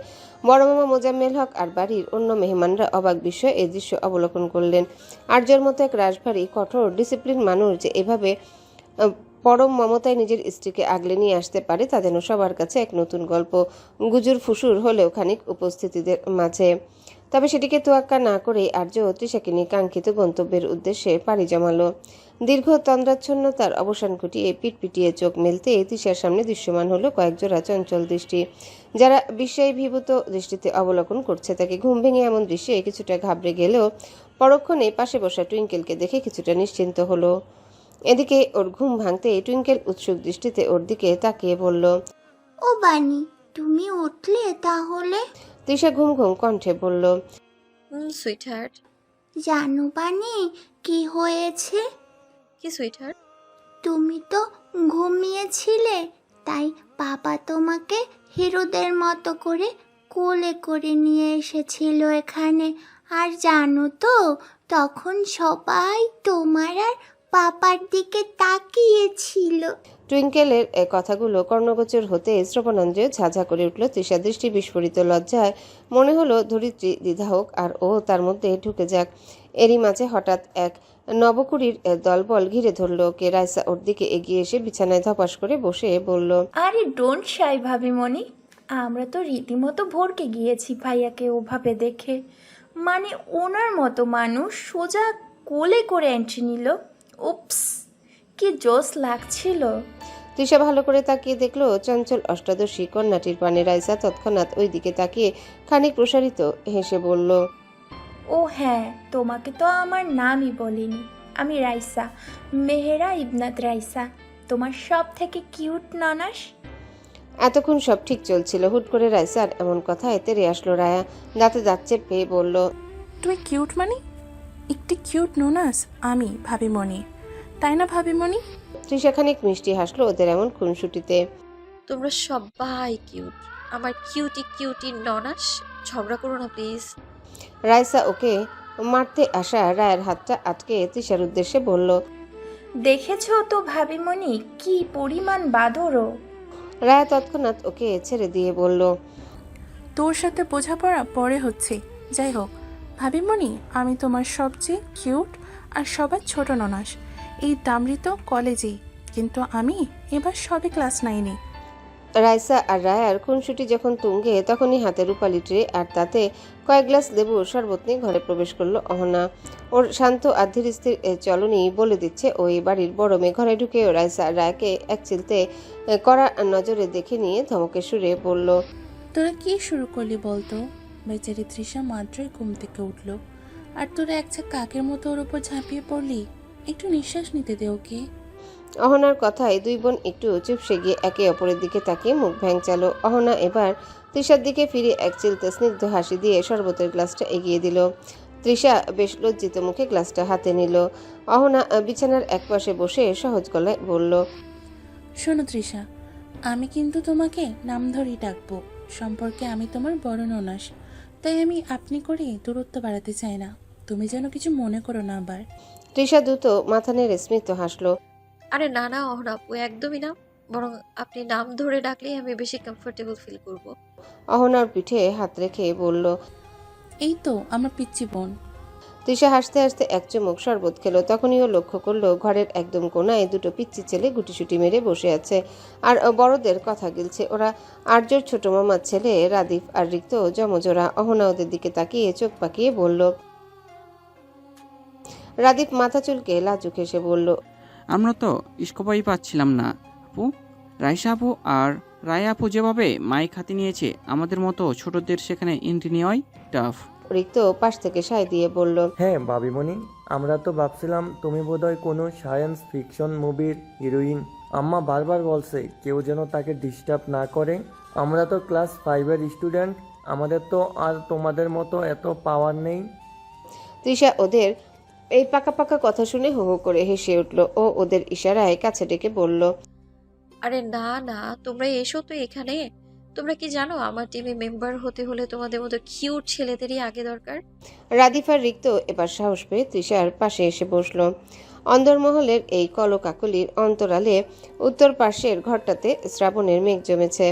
বড় মামা মোজাম্মেল হক আর বাড়ির অন্য মেহমানরা অবাক বিস্ময়ে এই দৃশ্য অবলোকন করলেন। আর্যর মতো এক রাশভারী কঠোর ডিসিপ্লিন মানুষ যে এভাবে পরম মমতায় নিজের স্ত্রীকে আগলে নিয়ে আসতে পারে তা যেন সবার কাছে এক নতুন গল্প। গুজুর ফুসুর হলেও খানিক উপস্থিতিদের মাঝে। তবে সেটিকে তোয়াক্কা না করে আর্য তৃষাকে নিয়ে কাঙ্ক্ষিত গন্তব্যের উদ্দেশ্যে পাড়ি জমালো। দীর্ঘ তন্দ্রাচ্ছন্নতার অবসান ঘটিয়ে পিটপিটিয়ে চোখ মেলতে তৃষার সামনে দৃশ্যমান হলো কয়েক জোড়া চঞ্চল দৃষ্টি, যারা বিস্ময়ীভূত দৃষ্টিতে অবলোকন করছে তাকে। ঘুম ভেঙে এমন দৃশ্যে কিছুটা ঘাবড়ে গেলেও পরক্ষণে পাশে বসা টুইঙ্কেলকে দেখে কিছুটা নিশ্চিন্ত হলো। এদিকে ওর ঘুম ভাঙতে টুইঙ্কেল উৎসুক দৃষ্টিতে ওর দিকে তাকিয়ে বলল, ও বানি, তুমি উঠলে তাহলে? তৃষা ঘুম ঘুম কণ্ঠে বলল, সুইটহার্ট। জানো বানি কি হয়েছে? কি সুইটহার্ট? তুমি তো ঘুমিয়েছিলে, তাই বাবা তোমাকে হিরোদের মতো করে কোলে করে নিয়ে এসেছিল এখানে। আর জানো তো, তখন সবাই তোমার আর পাপার দিকে তাকিয়েছিল। টুইঙ্কেলের কথাগুলো কর্ণগোচর হতে শ্রবণাঞ্জয় ঝাঝা করে উঠল। তৃষা দৃষ্টি বিস্ফোরিত লজ্জায় মনে হলো ধরিত্রী দ্বিধা হোক আর ও তার মধ্যে ঢুকে যাক। এরই মাঝে হঠাৎ এক নবকুড়ির দলবল ঘিরে ধরল ওকে। রাইসা ওর দিকে এগিয়ে এসে বিছানায় ধপাস করে বসে বলল, আরে ডোন্ট শাই ভাবিমণি, আমরা তো রীতিমতো ভরকে গিয়েছি ভাইয়াকে ওভাবে দেখে। মানে ওনার মতো মানুষ সোজা কোলে করে এন্ট্রি নিল। উপস, কি জোস লাগছিল। তৃষা ভালো করে তাকিয়ে দেখলো চঞ্চল অষ্টাদশী কন্যাটির পানে। রাইসা তৎক্ষণাৎ ওই দিকে তাকিয়ে খানিক প্রসারিত হেসে বলল, ও হ্যাঁ, তোমাকে তো আমার নামই বলিনি। আমি রাইসা, মেহেরা ইবনাত রাইসা, তোমার সব থেকে কিউট ননাস। এতক্ষণ সব ঠিক চলছিল, হুট করে রাইসার এমন কথায় তেরে আসলো রায়া। দাঁতে দাঁত চেপে বলল, তুই কিউট মানে? একটি কিউট নোনাস আমি ভাবিমণি, তাই না ভাবিমণি? তৃষা খানিক মিষ্টি হাসলো ওদের এমন খুনসুটিতে। তোমরা সবাই কিউট, আমার কিউটি কিউটি ননাস। ঝগড়া করো না প্লিজ। রাইসা ওকে মারতে আসা রায়ের হাতটা আটকে তৃষার উদ্দেশ্যে বলল, দেখেছো তো ভাবিমণি, কি পরিমাণ বাঁদরও। রায়া তৎক্ষণাৎ ওকে ছেড়ে দিয়ে বলল, তোর সাথে বোঝাপড়া পরে হচ্ছে। যাই হোক ভাবিমণি, আমি তোমার সবচেয়ে কিউট আর সবার ছোট ননাস এই দামৃত কলেজেই, কিন্তু আমি এবার সবে ক্লাস 9-এ। রাইসা আর রায়ার খুনসুটি যখন তুঙ্গে, তখনই হাতে রূপালি ট্রে আর তাতে কয়েক গ্লাস লেবুর শরবত নিয়ে ঘরে প্রবেশ করলো অহনা। ওর শান্ত আর ধীর স্থির চলনই বলে দিচ্ছে ওই বাড়ির বড় মেয়ে। ঘরে ঢুকে রাইসা রায়াকে এক চিলতে কড়া নজরে দেখে নিয়ে ধমকে সুরে বলল, তোরা কি শুরু করলি বলতো? বেচারি তৃষা মাত্রই ঘুম থেকে উঠলো আর তোরা একটা কাকের মতো ওর উপর ঝাঁপিয়ে পড়লি। একটু নিঃশ্বাস নিতে দে ওকে। অহনার কথায় দুই বোন একটু চুপসে গিয়ে একে অপরের দিকে তাকিয়ে মুখ ভ্যাংচালো। অহনা এবার তৃষার দিকে ফিরে এক চিলতে স্নিগ্ধ হাসি দিয়ে শরবতের গ্লাসটা এগিয়ে দিল। তৃষা বেশ লজ্জিত মুখে গ্লাসটা হাতে নিল। অহনা বিছানার একপাশে বসে সহজ গলায় বলল, শোনো তৃষা, আমি কিন্তু তোমাকে নাম ধরেই ডাকবো। সম্পর্কে আমি তোমার বড় ননাস, তাই আমি আপনি করে দূরত্ব বাড়াতে চাই না। তুমি যেন কিছু মনে করো না আবার। তৃষা দ্রুত মাথা নেড়ে স্মিত হাসলো। আরে না না অহনা আপু, একদমই না। বরং আপনি নাম ধরে ডাকলেই আমি বেশি কমফোর্টেবল ফিল করব। অহনার পিঠে হাত রেখে বলল। এই তো আমার পিচ্চি বোন। তৃষা হাসতে হাসতে এক চুমুক শরবত খেলো। তখনই ও লক্ষ্য করলো ঘরের একদম কোনায় দুটো পিচ্চি ছেলে গুটিসুটি মেরে বসে আছে আর বড়দের কথা গিলছে। ওরা আর্যর ছোট মামার ছেলে রাদীপ আর রিক্ত জমজোড়া। অহনা ওদের দিকে তাকিয়ে চোখ পাকিয়ে বলল। রাদীপ মাথা চুলকে লাজুক হেসে বলল। আমরা তো স্কোপাই পাচ্ছিলাম না আপু। রাইসা আপু আর রায়া আপু যেভাবে মাইক হাতে নিয়েছে, আমাদের মতো ছোটদের সেখানে এন্ট্রি নেওয়াই টাফ। রিক্ত পাশ থেকে সায় দিয়ে বলল। হ্যাঁ বাবিমণি, আমরা তো ভাবছিলাম তুমি বোধহয় কোনো সায়েন্স ফিকশন মুভির হিরোইন। আম্মা বারবার বলছে কেউ যেন তাকে ডিস্টার্ব না করে। আমরা তো ক্লাস 5-এর স্টুডেন্ট, আমাদের তো আর তোমাদের মতো এত পাওয়ার নেই। তৃষা ওদের এই পাকা পাকা কথা শুনে হো হো করে হেসে উঠল। ও ওদের ইশারায় কাছে ডেকে বলল। আরে না না, তোমরা এসো তো এখানে। তোমরা কি জানো আমার টিমে মেম্বার হতে হলে তোমাদের মতো কিউট ছেলেদেরই আগে দরকার। রাদীপ আর রিক্ত এবার সাহস পেয়ে তৃষার পাশে এসে বসলো। অন্দরমহলের এই কলকাকলির অন্তরালে উত্তর পাশের ঘরটাতে শ্রাবণের মেঘ জমেছে।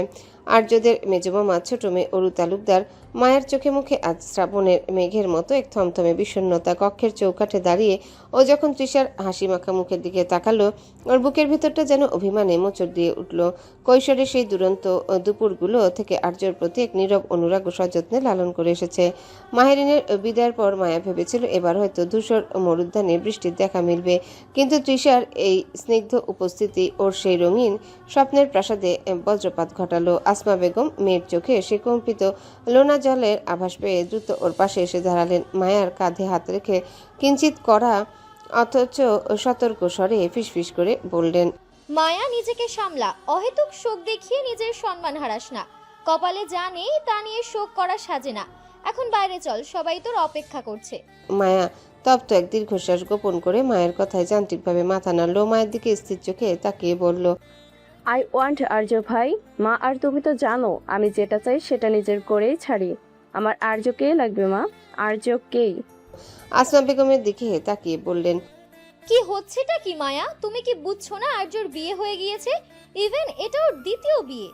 আর্যদের মেজমামা ছোট মেয়ে অরু তালুকদার। মায়ের চোখে মুখে আজ শ্রাবণের মেঘের মতো এক থমথমে বিষণ্ণতা। কক্ষের চৌকাঠে দাঁড়িয়ে ও যখন তৃষার হাসি মাখা মুখের দিকে তাকালো, ওর বুকের ভিতরটা যেন অভিমানে মোচড় দিয়ে উঠল। কৈশোরের সেই দুরন্ত দুপুরগুলো থেকে আর্যর প্রতি এক নীরব অনুরাগ ও সযত্নে লালন করে এসেছে। মাহেরিনের বিদায়ের পর মায়া ভেবেছিল এবার হয়তো ধূসর মরুদ্যানে বৃষ্টির দেখা মিলবে, কিন্তু তৃষার এই স্নিগ্ধ উপস্থিতি ওর সেই রঙিন স্বপ্নের প্রাসাদে বজ্রপাত ঘটালো। আসমা বেগম মেয়ের চোখে সে কম্পিত লোনা জলের আভাস পেয়ে দ্রুত ওর পাশে এসে দাঁড়ালেন। মায়ার কাঁধে হাত রেখে কিঞ্চিত কড়া অথচ সতর্ক স্বরে ফিসফিস করে বললেন। মায়া, নিজেকে সামলা। অহেতুক শোক দেখিয়ে নিজের সম্মান হারাস না। কপালে যা নেই তা নিয়ে শোক করা সাজে না। এখন বাইরে চল, সবাই তোর অপেক্ষা করছে। মায়া তপ্ত এক দীর্ঘশ্বাস গোপন করে মায়ের কথায় যান্ত্রিকভাবে মাথা নাড়ল। মায়ের দিকে স্থির চোখে তাকিয়ে বলল। আই ওয়ান্ট আর্য ভাই। মা, আর তুমি তো জানো আমি যেটা চাই সেটা নিজের করেই ছাড়ি। আমার আর্যকেই লাগবে মা, আর্যকেই। আসমা বেগমের দিকে তাকিয়ে বললেন। কি হচ্ছেটা কি মায়া? তুমি কি বুঝছো না আর্যর বিয়ে হয়ে গিয়েছে? ইভেন এটা ওর দ্বিতীয় বিয়ে।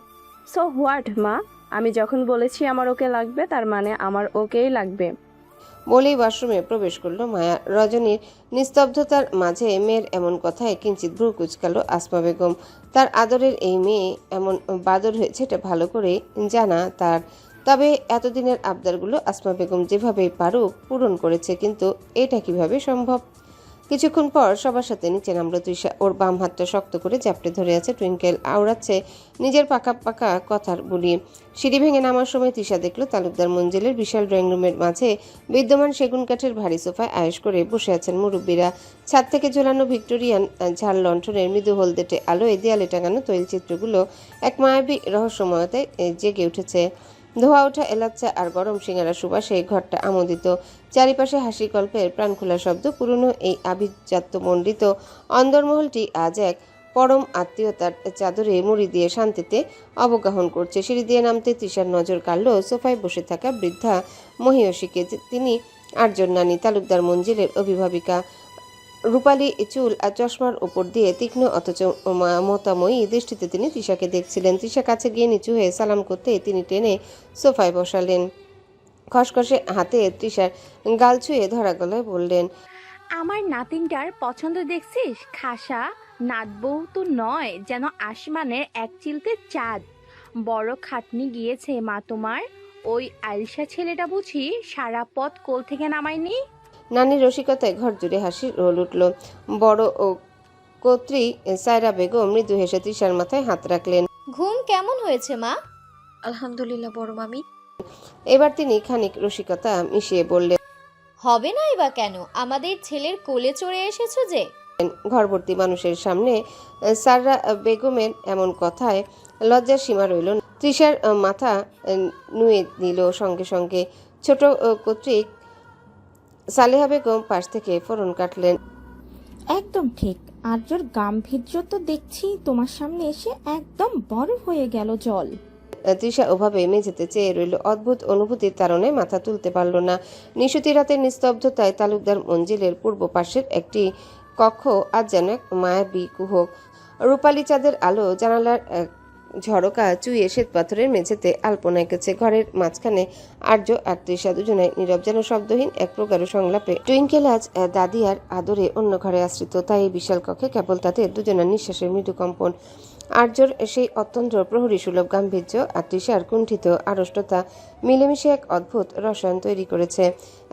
সো হোয়াট মা, আমি যখন বলেছি আমার ওকে লাগবে তার মানে আমার ওকেই লাগবে। বলেই ওয়াশরুমে প্রবেশ করলো মায়া। রজনীর নিস্তব্ধতার মাঝে মেয়ের এমন কথায় কিঞ্চিত ভ্রু কুচকালো আসমা বেগম। তার আদরের এই মেয়ে এমন বাদর হয়েছে এটা ভালো করে জানা তার। তবে এতদিনের আবদারগুলো আসমা বেগম যেভাবে পারুক পূরণ করেছে, কিন্তু এটা কিভাবে সম্ভব? কিছুক্ষণ পর সবার সাথে নিচে নামলো তৃষা। ওর বাম হাতটা শক্ত করে জাপটে ধরে আছে টুইঙ্কেল, আওড়াচ্ছে নিজের পাকা পাকা কথার বুলি। সিঁড়ি ভেঙে নামার সময় তৃষা দেখলো তালুকদার মঞ্জিলের বিশাল ড্রয়িং রুমের মাঝে বিদ্যমান সেগুন কাঠের ভারী সোফায় আয়েশ করে বসে আছেন মুরব্বীরা। ছাদ থেকে ঝোলানো ভিক্টোরিয়ান ঝাল লণ্ঠনের মৃদু হলদেটে আলোয় দেয়ালে টাঙানো তৈলচিত্রগুলো এক মায়াবী রহস্যময়তায় জেগে উঠেছে। ধোয়া ওঠা এলাচ্চা আর গরম সিঙ্গারা সুবাসে ঘরটা আমোদিত। চারিপাশে হাসি গল্পের প্রাণখোলা শব্দ। পুরনো এই আভিজাত্যমণ্ডিত অন্দরমহলটি আজ এক পরম আত্মীয়তার চাদরে মুড়ি দিয়ে শান্তিতে অবগাহন করছে। সিঁড়ি দিয়ে নামতে তৃষার নজর কাড়ল সোফায় বসে থাকা বৃদ্ধা মহিয়সীকে। তিনি আর্যর নানি, তালুকদার মঞ্জিলের অভিভাবিকা। রূপালী চুল আর চশমার উপর দিয়ে তীক্ষ্ণ অথচ মতাময়ী দৃষ্টিতে তিনি তৃষাকে দেখছিলেন। তৃষা কাছে গিয়ে নিচু হয়ে সালাম করতে তিনি টেনে সোফায় বসালেন। খসখসে হাতে তৃষার গাল ছুঁয়ে ধরা গলায় বললেন। আমার নাতিনটার পছন্দ দেখছিস? খাসা নাতবউ তো নয়, যেন আসমানের এক চিলতে চাঁদ। বড় খাটনি গিয়েছে মা তোমার। ওই আলসা ছেলেটা বুঝি সারা পথ কোল থেকে নামায়নি। নানির রসিকতায় ঘর জুড়ে হাসির রোল উঠল। বড় ও কর্ত্রী সায়রা বেগম মৃদু হেসে তৃষার মাথায় হাত রাখলেন। ঘুম কেমন হয়েছে মা? আলহামদুলিল্লাহ বড় মামি। এবার তিনি খানিক রসিকতা মিশিয়ে বললেন। হবে না এবার কেন? আমাদের ছেলের কোলে চড়ে এসেছো যে। ঘরভর্তি মানুষের সামনে সাররা বেগমের এমন কথায় লজ্জার সীমা রইল না। তৃষার মাথা নুয়ে নিল। সঙ্গে সঙ্গে ছোট কর্তৃক সালেহা বেগম পাশ থেকে ফোরন কাটলেন। একদম ঠিক। আর্যর গাম্ভীর্য তো দেখছি তোমার সামনে এসে একদম বরফ হয়ে গেল জল। তৃষা ওভাবে মেঝেতে চেয়ে রইল। অদ্ভুত অনুভূতির তাড়নায় মাথা তুলতে পারল না। নিশুতি রাতের নিস্তব্ধতায় তালুকদার মঞ্জিলের পূর্ব পাশের একটি কক্ষ আজ যেন এক মায়াবী কুহক। রূপালী চাঁদের আলো জানালার ঝরকা চুইয়ে শ্বেতপাথরের মেঝেতে আলপনা এঁকেছে। ঘরের মাঝখানে আর্য আর তৃষা দুজনে নীরব, যেন শব্দহীন এক প্রকার সংলাপে। টুইঙ্কেল আজ দাদিয়ার আদরে অন্য ঘরে আশ্রিত, তাই এই বিশাল কক্ষে কেবল তাদের দুজনের নিঃশ্বাসের মৃদু কম্পন। আর্যর সেই অত্যন্ত প্রহরী সুলভ গাম্ভীর্য আর তৃষার কুণ্ঠিত আড়ষ্টতা মিলেমিশে এক অদ্ভুত রসায়ন তৈরি করেছে।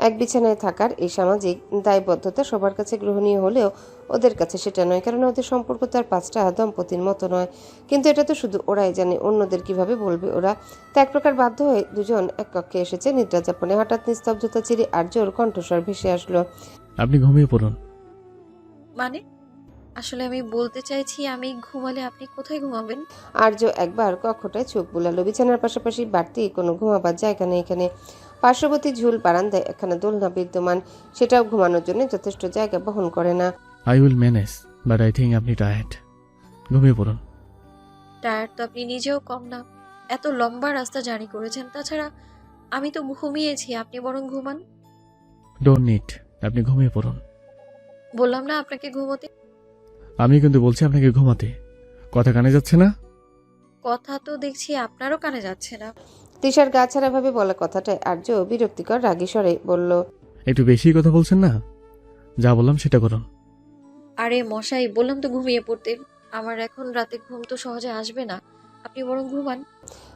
এক বিছানায় থাকার এই সামাজিক দায়বদ্ধতা সবার কাছে গ্রহণীয় হলেও ওদের কাছে সেটা নয়, কারণ ওদের সম্পর্ক তার 5টা দম্পতির মতো নয়। কিন্তু এটা তো শুধু ওরাই জানে, অন্যদের কিভাবে বলবে ওরা? তা এক প্রকার বাধ্য হয়ে দুজন এক কক্ষে এসেছে নিদ্রা যাপনে। হঠাৎ নিস্তব্ধতা চিরে আর্যর কণ্ঠস্বর ভেসে আসলো, আপনি ঘুমিয়ে পড়ুন। মানে আসলে আমি বলতে চাইছি, আমি ঘুমালে আপনি কোথায় ঘুমাবেন? আর্য একবার কক্ষটায় চোখ বুলালো। বিছানার পাশাপাশি বাড়তি কোনো ঘুমাবার জায়গা নেই এখানে। পার্শ্ববর্তী ঝুল বারান্দায় একখানা দোলনা বিদ্যমান, সেটাও ঘুমানোর জন্য যথেষ্ট জায়গা বহন করে না। I will manage, but I think আপনি টায়ার্ড। ঘুমিয়ে পড়ুন। টায়ার্ড তো আপনি নিজেও কম না, এত লম্বা রাস্তা জার্নি করেছেন। তাছাড়া আমি তো ঘুমিয়েছি, আপনি বরং ঘুমান। ডোন্ট নিড, আপনি ঘুমিয়ে পড়ুন। বললাম না আপনাকে ঘুমোতে। আমি কিন্তু বলছি আপনাকে ঘুমাতে। কথা কানে যাচ্ছে না? কথা তো দেখছি আপনারও কানে যাচ্ছে না। তৃষার গা ছাড়া ভাবে বলা কথাটায় আর্য বিরক্তিকর রাগী স্বরে বলল, একটু বেশি কথা বলছেন না? যা বললাম সেটা করুন। আরে মশাই, বললাম তো ঘুমিয়ে পড়তে। আমার এখন রাতে ঘুম তো সহজে আসবে না, আপনি বরং ঘুমান।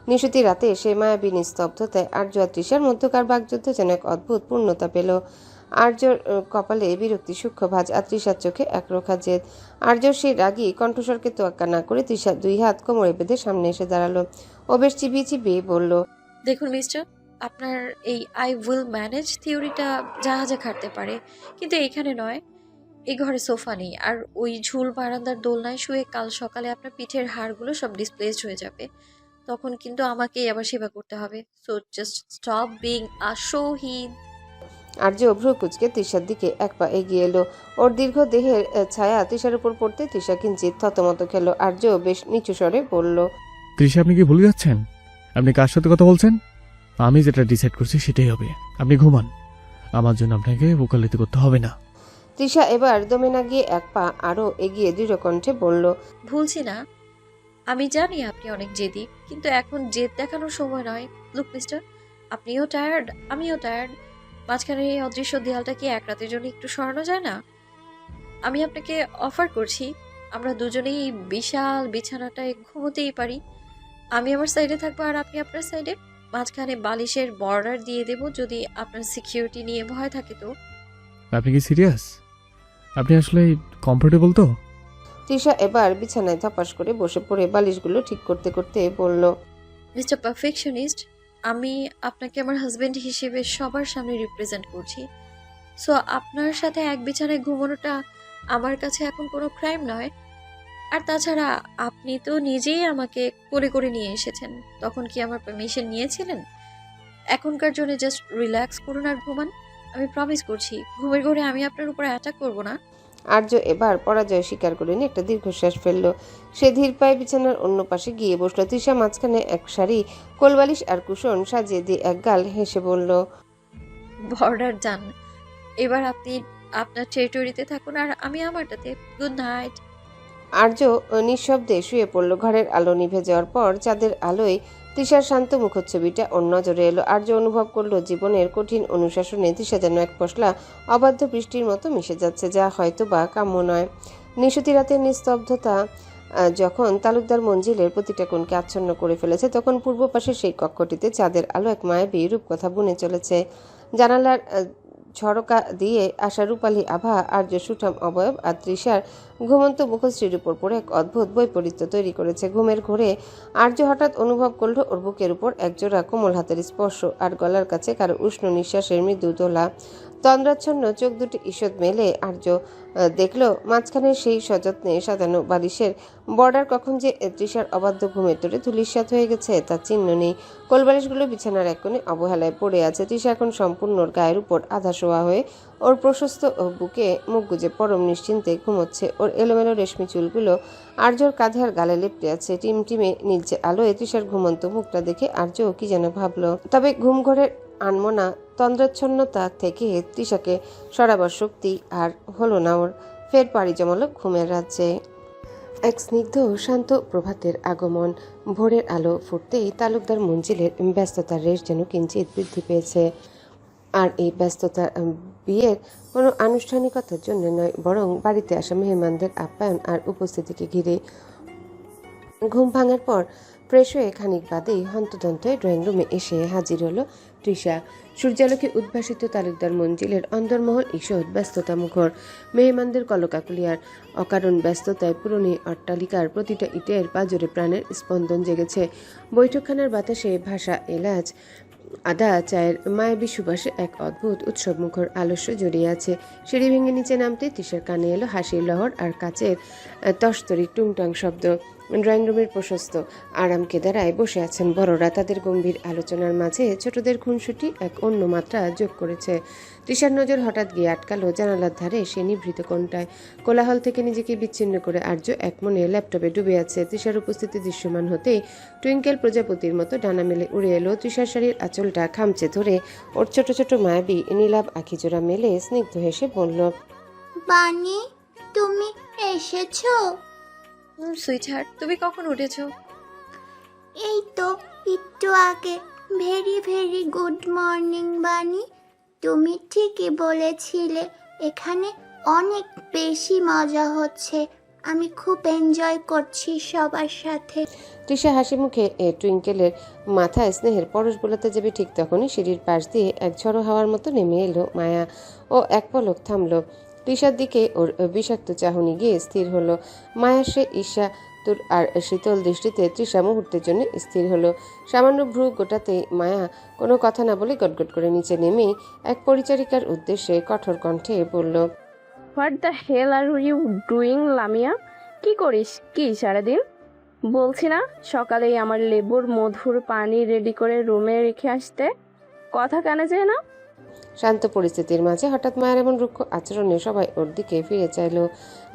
নিশুতি রাতে সে মায়াবী নিস্তব্ধতায় আর্য আর তৃষার মধ্যকার বাগযুদ্ধ যেন এক অদ্ভুত পূর্ণতা পেল। আর্যর কপালে বিরক্তি সূক্ষ্ম ভাঁজ আর তৃষার চোখে একরোখা জেদ। আর্যর সেই রাগী কণ্ঠস্বরকে তোয়াক্কা না করে তৃষা 2 হাত কোমরে বেঁধে সামনে এসে দাঁড়ালো। ও বেশ চিবিয়ে চিবিয়ে বলল, দেখুন মিস্টার, আপনার এই আই উইল ম্যানেজ থিওরিটা জাহাজে খাটতে পারে, কিন্তু এখানে নয়। এই ঘরে সোফা নেই, আর ওই ঝুল বারান্দার দোলনায় শুয়ে কাল সকালে আপনার পিঠের হাড়গুলো সব ডিসপ্লেসড হয়ে যাবে। তখন কিন্তু আমাকেই আবার সেবা করতে হবে। So just stop being a শহীদ। আর্য ভ্রু কুচকে তৃষার দিকে এক পা এগিয়ে এলো। ওর দীর্ঘ দেহের ছায়া তৃষার উপর পড়তে তৃষা কিঞ্চিত থতমত খেল। আর্য বেশ নিচু স্বরে বলল, তৃষা, আপনি কি ভুলে যাচ্ছেন? আপনি কার সাথে কথা বলছেন? আমি যেটা ডিসাইড করছি সেটাই হবে। আপনি ঘুমান, আমার জন্য আপনাকে ওকালতি করতে হবে না। তৃষা এবার দমে না গিয়ে এক পা আরো এগিয়ে দৃঢ় কণ্ঠে বলল, ভুলছি না। আমি জানি আপনি অনেক জেদি, কিন্তু এখন জেদ দেখানোর সময় নয়। লুক মিস্টার, আপনিও টায়ার্ড, আমিও টায়ার্ড। মাঝখানে এই অদৃশ্য দেয়ালটা কি এক রাতের জন্য একটু সরানো যায় না? আমি আপনাকে অফার করছি, আমরা দুজনেই এই বিশাল বিছানাটায় ঘুমোতেই পারি। আমি আমার সাইডে থাকবো আর আপনি আপনার সাইডে। মাঝখানে বালিশের বর্ডার দিয়ে দেব, যদি আপনার সিকিউরিটি নিয়ে ভয় থাকে তো। আপনি কি সিরিয়াস? আপনি আসলে কমফোর্টেবল তো? তৃষা এবার বিছানায় ধপাস করে বসে পড়ে বালিশগুলো ঠিক করতে করতে বলল, মিস্টার পারফেকশনিস্ট, আমি আপনাকে আমার হাজবেন্ড হিসেবে সবার সামনে রিপ্রেজেন্ট করছি। সো আপনার সাথে এক বিছানায় ঘুমানোটা আমার কাছে এখন কোনো ক্রাইম নয়। আর তাছাড়া আপনি তো নিজেই আমাকে কোলে করে নিয়ে এসেছেন, তখন কি আমার পারমিশন নিয়েছিলেন? এখনকার জন্য জাস্ট রিল্যাক্স করুন আর ঘুমান। আমি প্রমিস করছি, ঘুমের ঘরে আমি আপনার উপর অ্যাটাক করবো না। আর্য এবার পরাজয় স্বীকার করে নিয়ে একটা দীর্ঘশ্বাস ফেলল। সে ধীর পায়ে বিছানার অন্য পাশে গিয়ে বসলো। তৃষা মাঝখানে এক সারি কোলবালিশ আর কুশন সাজিয়ে দিয়ে এক গাল হেসে বলল, বর্ডার যান, এবার আপনি আপনার টেরিটরিতে থাকুন আর আমি আমারটাতে। Good night. আর্য নিঃশব্দে শুয়ে পড়ল। ঘরের আলো নিভে যাওয়ার পর চাঁদের আলোয় তৃষার শান্ত মুখচ্ছবিটা ওর নজরে এলো। আর্য অনুভব করলো জীবনের কঠিন অনুশাসনে তৃষা যেন এক পশলা অবাধ্য বৃষ্টির মতো মিশে যাচ্ছে, যা হয়তো বা কাম্য নয়। নিশুতি রাতের নিস্তব্ধতা যখন তালুকদার মঞ্জিলের প্রতিটা কোণকে আচ্ছন্ন করে ফেলেছে, তখন পূর্ব পাশের সেই কক্ষটিতে চাঁদের আলো এক মায়াবী রূপকথা বুনে চলেছে। জানালার ঝরকা দিয়ে আসা রূপালী আভা আর্য সুঠাম অবয়ব আর তৃষার ঘুমন্ত মুখশ্রীর উপর পড়ে এক অদ্ভুত বৈপরীত্য তৈরি করেছে। ঘুমের ঘোরে আর্য হঠাৎ অনুভব করলো ওর বুকের উপর একজোড়া কোমল হাতের স্পর্শ আর গলার কাছে কারো উষ্ণ নিঃশ্বাসের মৃদু দোলা। তন্দ্রাচ্ছন্ন চোখ দুটি ঈষৎ মেলে আর্য দেখল মাঝখানে সেই সযত্নে সাজানো বালিশের বর্ডার কখন যে তৃষার অবাধ্য ঘুমের তোরে ধূলিসাৎ হয়ে গেছে তার চিহ্ন নেই। কোলবালিশগুলো বিছানার এক কোণে অবহেলায় পড়ে আছে। তৃষা এখন সম্পূর্ণ ওর গায়ের উপর আধা শোয়া হয়ে ওর প্রশস্ত বুকে মুখ গুজে পরম নিশ্চিন্তে ঘুমোচ্ছে। ওর এলোমেলো রেশমি চুলগুলো আর্যর কাঁধে আর গালে লেপটে আছে। টিমটিমে নীলচে আলোয় তৃষার ঘুমন্ত মুখটা দেখে আর্য কি যেন ভাবলো, তবে ঘুম ঘরের আনমনা তন্দ্রাচ্ছন্নতা থেকে তৃষাকে সরাবার শক্তি আর হলো না ওর। ফের পাড়ি জমালো ঘুমের রাজ্যে। এক স্নিগ্ধ শান্ত প্রভাতের আগমন। ভোরের আলো ফুটতেই তালুকদার মঞ্জিলের ব্যস্ততার রেশ যেন কিঞ্চিত বৃদ্ধি পেয়েছে। আর এই ব্যস্ততা বিয়ের কোনো আনুষ্ঠানিকতার জন্য নয়, বরং বাড়িতে আসা মেহমানদের আপ্যায়ন আর উপস্থিতিকে ঘিরে। ঘুম ভাঙার পর ফ্রেশ হয়ে খানিক বাদেই হন্তদন্ত ড্রয়িং রুমে এসে হাজির হলো তৃষা। সূর্যালোকে উদ্ভাসিত তালুকদার মঞ্জিলের অন্দরমহল ঈষৎ ব্যস্ততা মুখর। মেহমানদের কলকাকুলি আর অকারণ ব্যস্ততায় পুরনো অট্টালিকার প্রতিটা ইটের পাঁজরে প্রাণের স্পন্দন জেগেছে। বৈঠকখানার বাতাসে ভাষা এলাচ আদা চায়ের মায়াবী সুবাসে এক অদ্ভুত উৎসবমুখর আলস্য জড়িয়ে আছে। সিঁড়ি ভেঙে নিচে নামতে তৃষার কানে এলো হাসির লহর আর কাচের তস্তরি টুংটাং শব্দ। ড্রয়িং রুমের প্রশস্ত আরাম কেদারায় বসে আছেন বড়রা। তাদের গম্ভীর আলোচনার মাঝে ছোটদের খুনসুটি এক অন্য মাত্রা যোগ করেছে। তৃষার নজর হঠাৎ গিয়ে আটকালো জানালার ধারে সে নিভৃত কোণটায়। কোলাহল থেকে নিজেকে বিচ্ছিন্ন করে আর্য একমনে ল্যাপটপে ডুবে আছে। তৃষার উপস্থিতি দৃশ্যমান হতেই টুইঙ্কেল প্রজাপতির মতো ডানা মেলে উড়ে এলো। তৃষার শাড়ির আঁচলটা খামচে ধরে ওর ছোট ছোট মায়াবী নীলাভ আখিজোড়া মেলে স্নিগ্ধ হেসে বলল, বানি তুমি এসেছো? সুইটহার্ট, তুমি কখন উঠেছো? এই তো একটু আগে। ভেরি ভেরি গুড মর্নিং বানি। তুমি ঠিকই বলেছিলে, এখানে অনেক বেশি মজা হচ্ছে। আমি খুব এনজয় করছি সবার সাথে। তৃষা হাসি মুখে টুইঙ্কেলের মাথায় স্নেহের পরশ বোলাতে যাবে ঠিক তখনই সিঁড়ির পাশ দিয়ে এক ঝড়ো হাওয়ার মতো নেমে এলো মায়া। ও এক পলক থামলো। তৃষার দিকে ওর বিষাক্ত চাহনি গিয়ে স্থির হলো। মায়া সে ঈর্ষা তোর আর শীতল দৃষ্টিতে তৃষা মুহূর্তের জন্য স্থির হলো। সামান্য ভ্রু গোটাতে মায়া কোনো কথা না বলে গটগট করে নিচে নেমেই এক পরিচারিকার উদ্দেশ্যে কঠোর কণ্ঠে বলল, what the hell are you doing Lamia? কি করিস কি সারাদিন? বলছি না সকালেই আমার লেবুর মধুর পানি রেডি করে রুমে রেখে আসতে? কথা কানে যায় না? শান্ত পরিস্থিতির মাঝে হঠাৎ মায়ের এমন রুক্ষ আচরণে সবাই ওর দিকে ফিরে চাইল।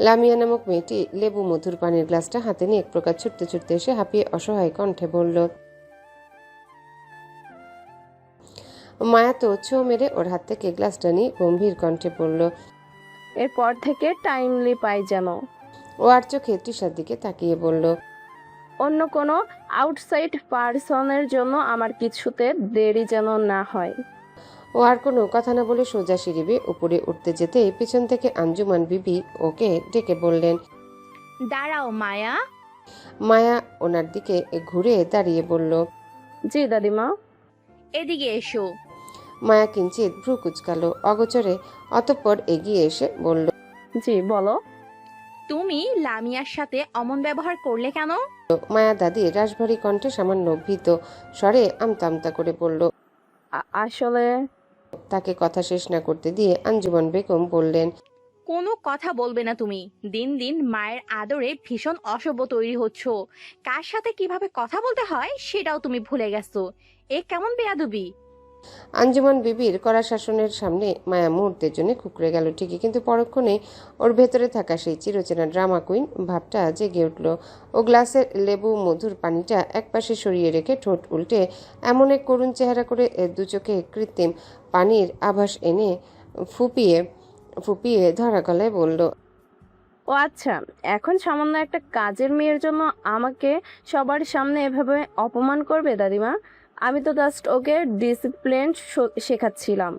লামিয়া নামক মেয়েটি লেবু মধুর পানির গ্লাসটা হাতে নিয়ে এক প্রকার ছুটতে ছুটতে এসে হাঁপিয়ে অসহায় কণ্ঠে বলল। মায়া তো ছো মেরে ওর হাত থেকে গ্লাসটা নিয়ে গম্ভীর কণ্ঠে বলল, এরপর থেকে টাইমলি পাই যেন। ও আর চোখে তৃষার দিকে তাকিয়ে বলল, অন্য কোনো আউটসাইড পারসনের জন্য আমার কিছুতে দেরি যেন না হয়। ও আর কোনো কথা না বলে সোজা সিঁড়ি বেয়ে উপরে উঠতে যেতে পিছন থেকে আঞ্জুমান বিবি ওকে ডেকে বললেন, দাঁড়াও মায়া। মায়া ওনার দিকে ঘুরে দাঁড়িয়ে বলল, জি দাদিমা। এদিকে এসো। মায়া কিঞ্চিত ভ্রু কুচকালো অগোচরে, অতঃপর এগিয়ে এসে বলল, জি বলো। তুমি লামিয়ার সাথে অমন ব্যবহার করলে কেন? মায়া দাদি রাশভারী কণ্ঠে সামান্য ভীত স্বরে আমতা আমতা করে বলল, আসলে। তাকে কথা শেষ না করতে দিয়ে আঞ্জুমান বেগম বললেন, কোনো কথা বলবে না তুমি। দিন দিন মায়ের আদরে ভীষণ অসভ্য তৈরি হচ্ছ। কার সাথে কিভাবে কথা বলতে হয় সেটাও তুমি ভুলে গেছো। এ কেমন বেয়াদবি? আঞ্জুমান বিবির কড়া শাসনের সামনে মায়া মুহূর্তের জন্য কুকড়ে গেল ঠিকই, কিন্তু পরক্ষণে ওর ভেতরে থাকা সেই চিরচেনা ড্রামা কুইন ভাবটা জেগে উঠল। ও গ্লাসের লেবু মধুর পানিটা একপাশে সরিয়ে রেখে ঠোঁট উল্টে এমন এক করুণ চেহারা করে দু চোখে কৃত্রিম পানির আভাস এনে ফুপিয়ে ফুপিয়ে ধরা গলায় বলল, ও আচ্ছা, এখন সামান্য একটা কাজের মেয়ের জন্য আমাকে সবার সামনে এভাবে অপমান করবে দাদিমা? আমি তো জাস্ট ওকে ডিসিপ্লিন শেখাচ্ছিলাম,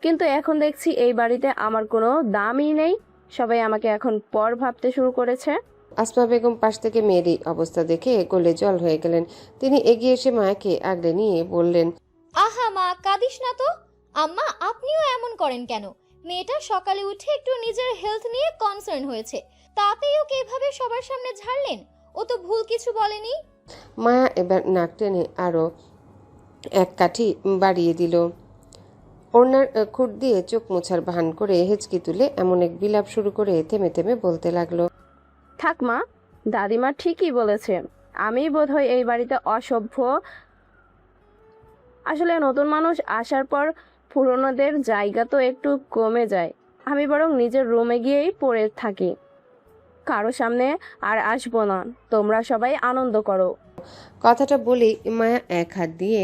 কিন্তু এখন দেখছি এই বাড়িতে আমার কোনো দামই নেই। সবাই আমাকে এখন পর ভাবতে শুরু করেছে। আসমা বেগম পাশ থেকে মেয়েরই অবস্থা দেখে গলে জল হয়ে গেলেন। তিনি এগিয়ে এসে মায়াকে আগলে নিয়ে বললেন, আহা মা, কাঁদিস না তো। আম্মা আপনিও এমন করেন কেন? মেয়েটা সকালে উঠে একটু নিজের হেলথ নিয়ে কনসার্ন হয়েছে, তাতেই ওকে এভাবে সবার সামনে ঝাড়লেন? ও তো ভুল কিছু বলেনি। মায়া এবার নাক টেনে আরো এক কাঠি বাড়িয়ে দিল। ওনার খুঁট দিয়ে চোখ মোছার ভান করে হেঁচকি তুলে এমন এক বিলাপ শুরু করে থেমে থেমে বলতে লাগলো, থাক মা, দাদিমা ঠিকই বলেছে। আমি বোধহয় এই বাড়িতে অসভ্য। আসলে নতুন মানুষ আসার পর পুরনোদের জায়গা তো একটু কমে যায়। আমি বরং নিজের রুমে গিয়েই পড়ে থাকি, কারো সামনে আর আসবো না। তোমরা সবাই আনন্দ করো। কথাটা বলেই মায়া এক হাত দিয়ে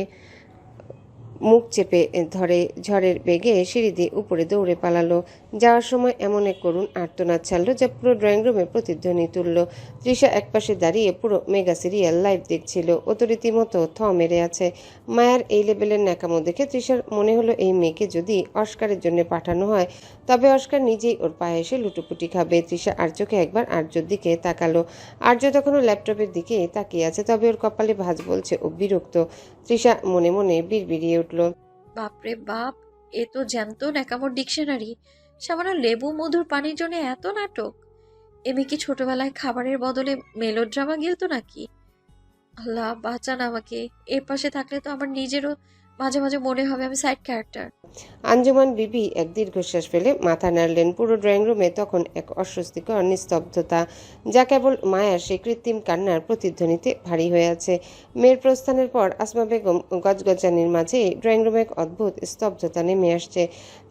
মুখ চেপে ধরে ঝড়ের বেগে সিঁড়ি দিয়ে উপরে দৌড়ে পালালো। যাওয়ার সময় এমন এক করুণ আর্তনাদ ছাড়লো যা পুরো ড্রয়িং রুমে প্রতিধ্বনি তুলল। তৃষা একপাশে দাঁড়িয়ে পুরো মেগা সিরিয়াল লাইভ দেখছিল। ও তো রীতিমতো থ মেরে আছে। মায়ার এই লেভেলের ন্যাকামো দেখে তৃষার মনে হলো এই মেয়েকে যদি অস্কারের জন্য পাঠানো হয় তবে অস্কার নিজেই ওর পায়ে এসে লুটোপুটি খাবে। তৃষা আর চোখে একবার আর্যর দিকে তাকালো। আর্য তখনও ল্যাপটপের দিকে তাকিয়ে আছে, তবে ওর কপালে ভাঁজ বলছে ও বিরক্ত। তৃষা মনে মনে বিড়বিড়িয়ে উঠল, বাপরে বাপ, এ তো জ্যান্ত ন্যাকামোর ডিকশনারি। সামান্য লেবু মধুর পানির জন্য এত নাটক। এমনি কি ছোটবেলায় খাবারের বদলে মেলোড্রামা গিলতো নাকি? আল্লাহ বাঁচান আমাকে। এর পাশে থাকলে তো আমার নিজেরও মাঝে মাঝে মনে হবে আমি সাইড ক্যারেক্টার। আঞ্জুমান বিবি এক দীর্ঘশ্বাস ফেলে মাথা নাড়লেন। পুরো ড্রয়িং রুমে তখন এক অস্বস্তিকর নিস্তব্ধতা, যা কেবল মায়ার সেই কৃত্রিম কান্নার প্রতিধ্বনিতে ভারী হয়ে আছে। মেয়ের প্রস্থানের পর আসমা বেগম গজগজানির মাঝে ড্রয়িং রুমে এক অদ্ভুত স্তব্ধতা নেমে আসছে।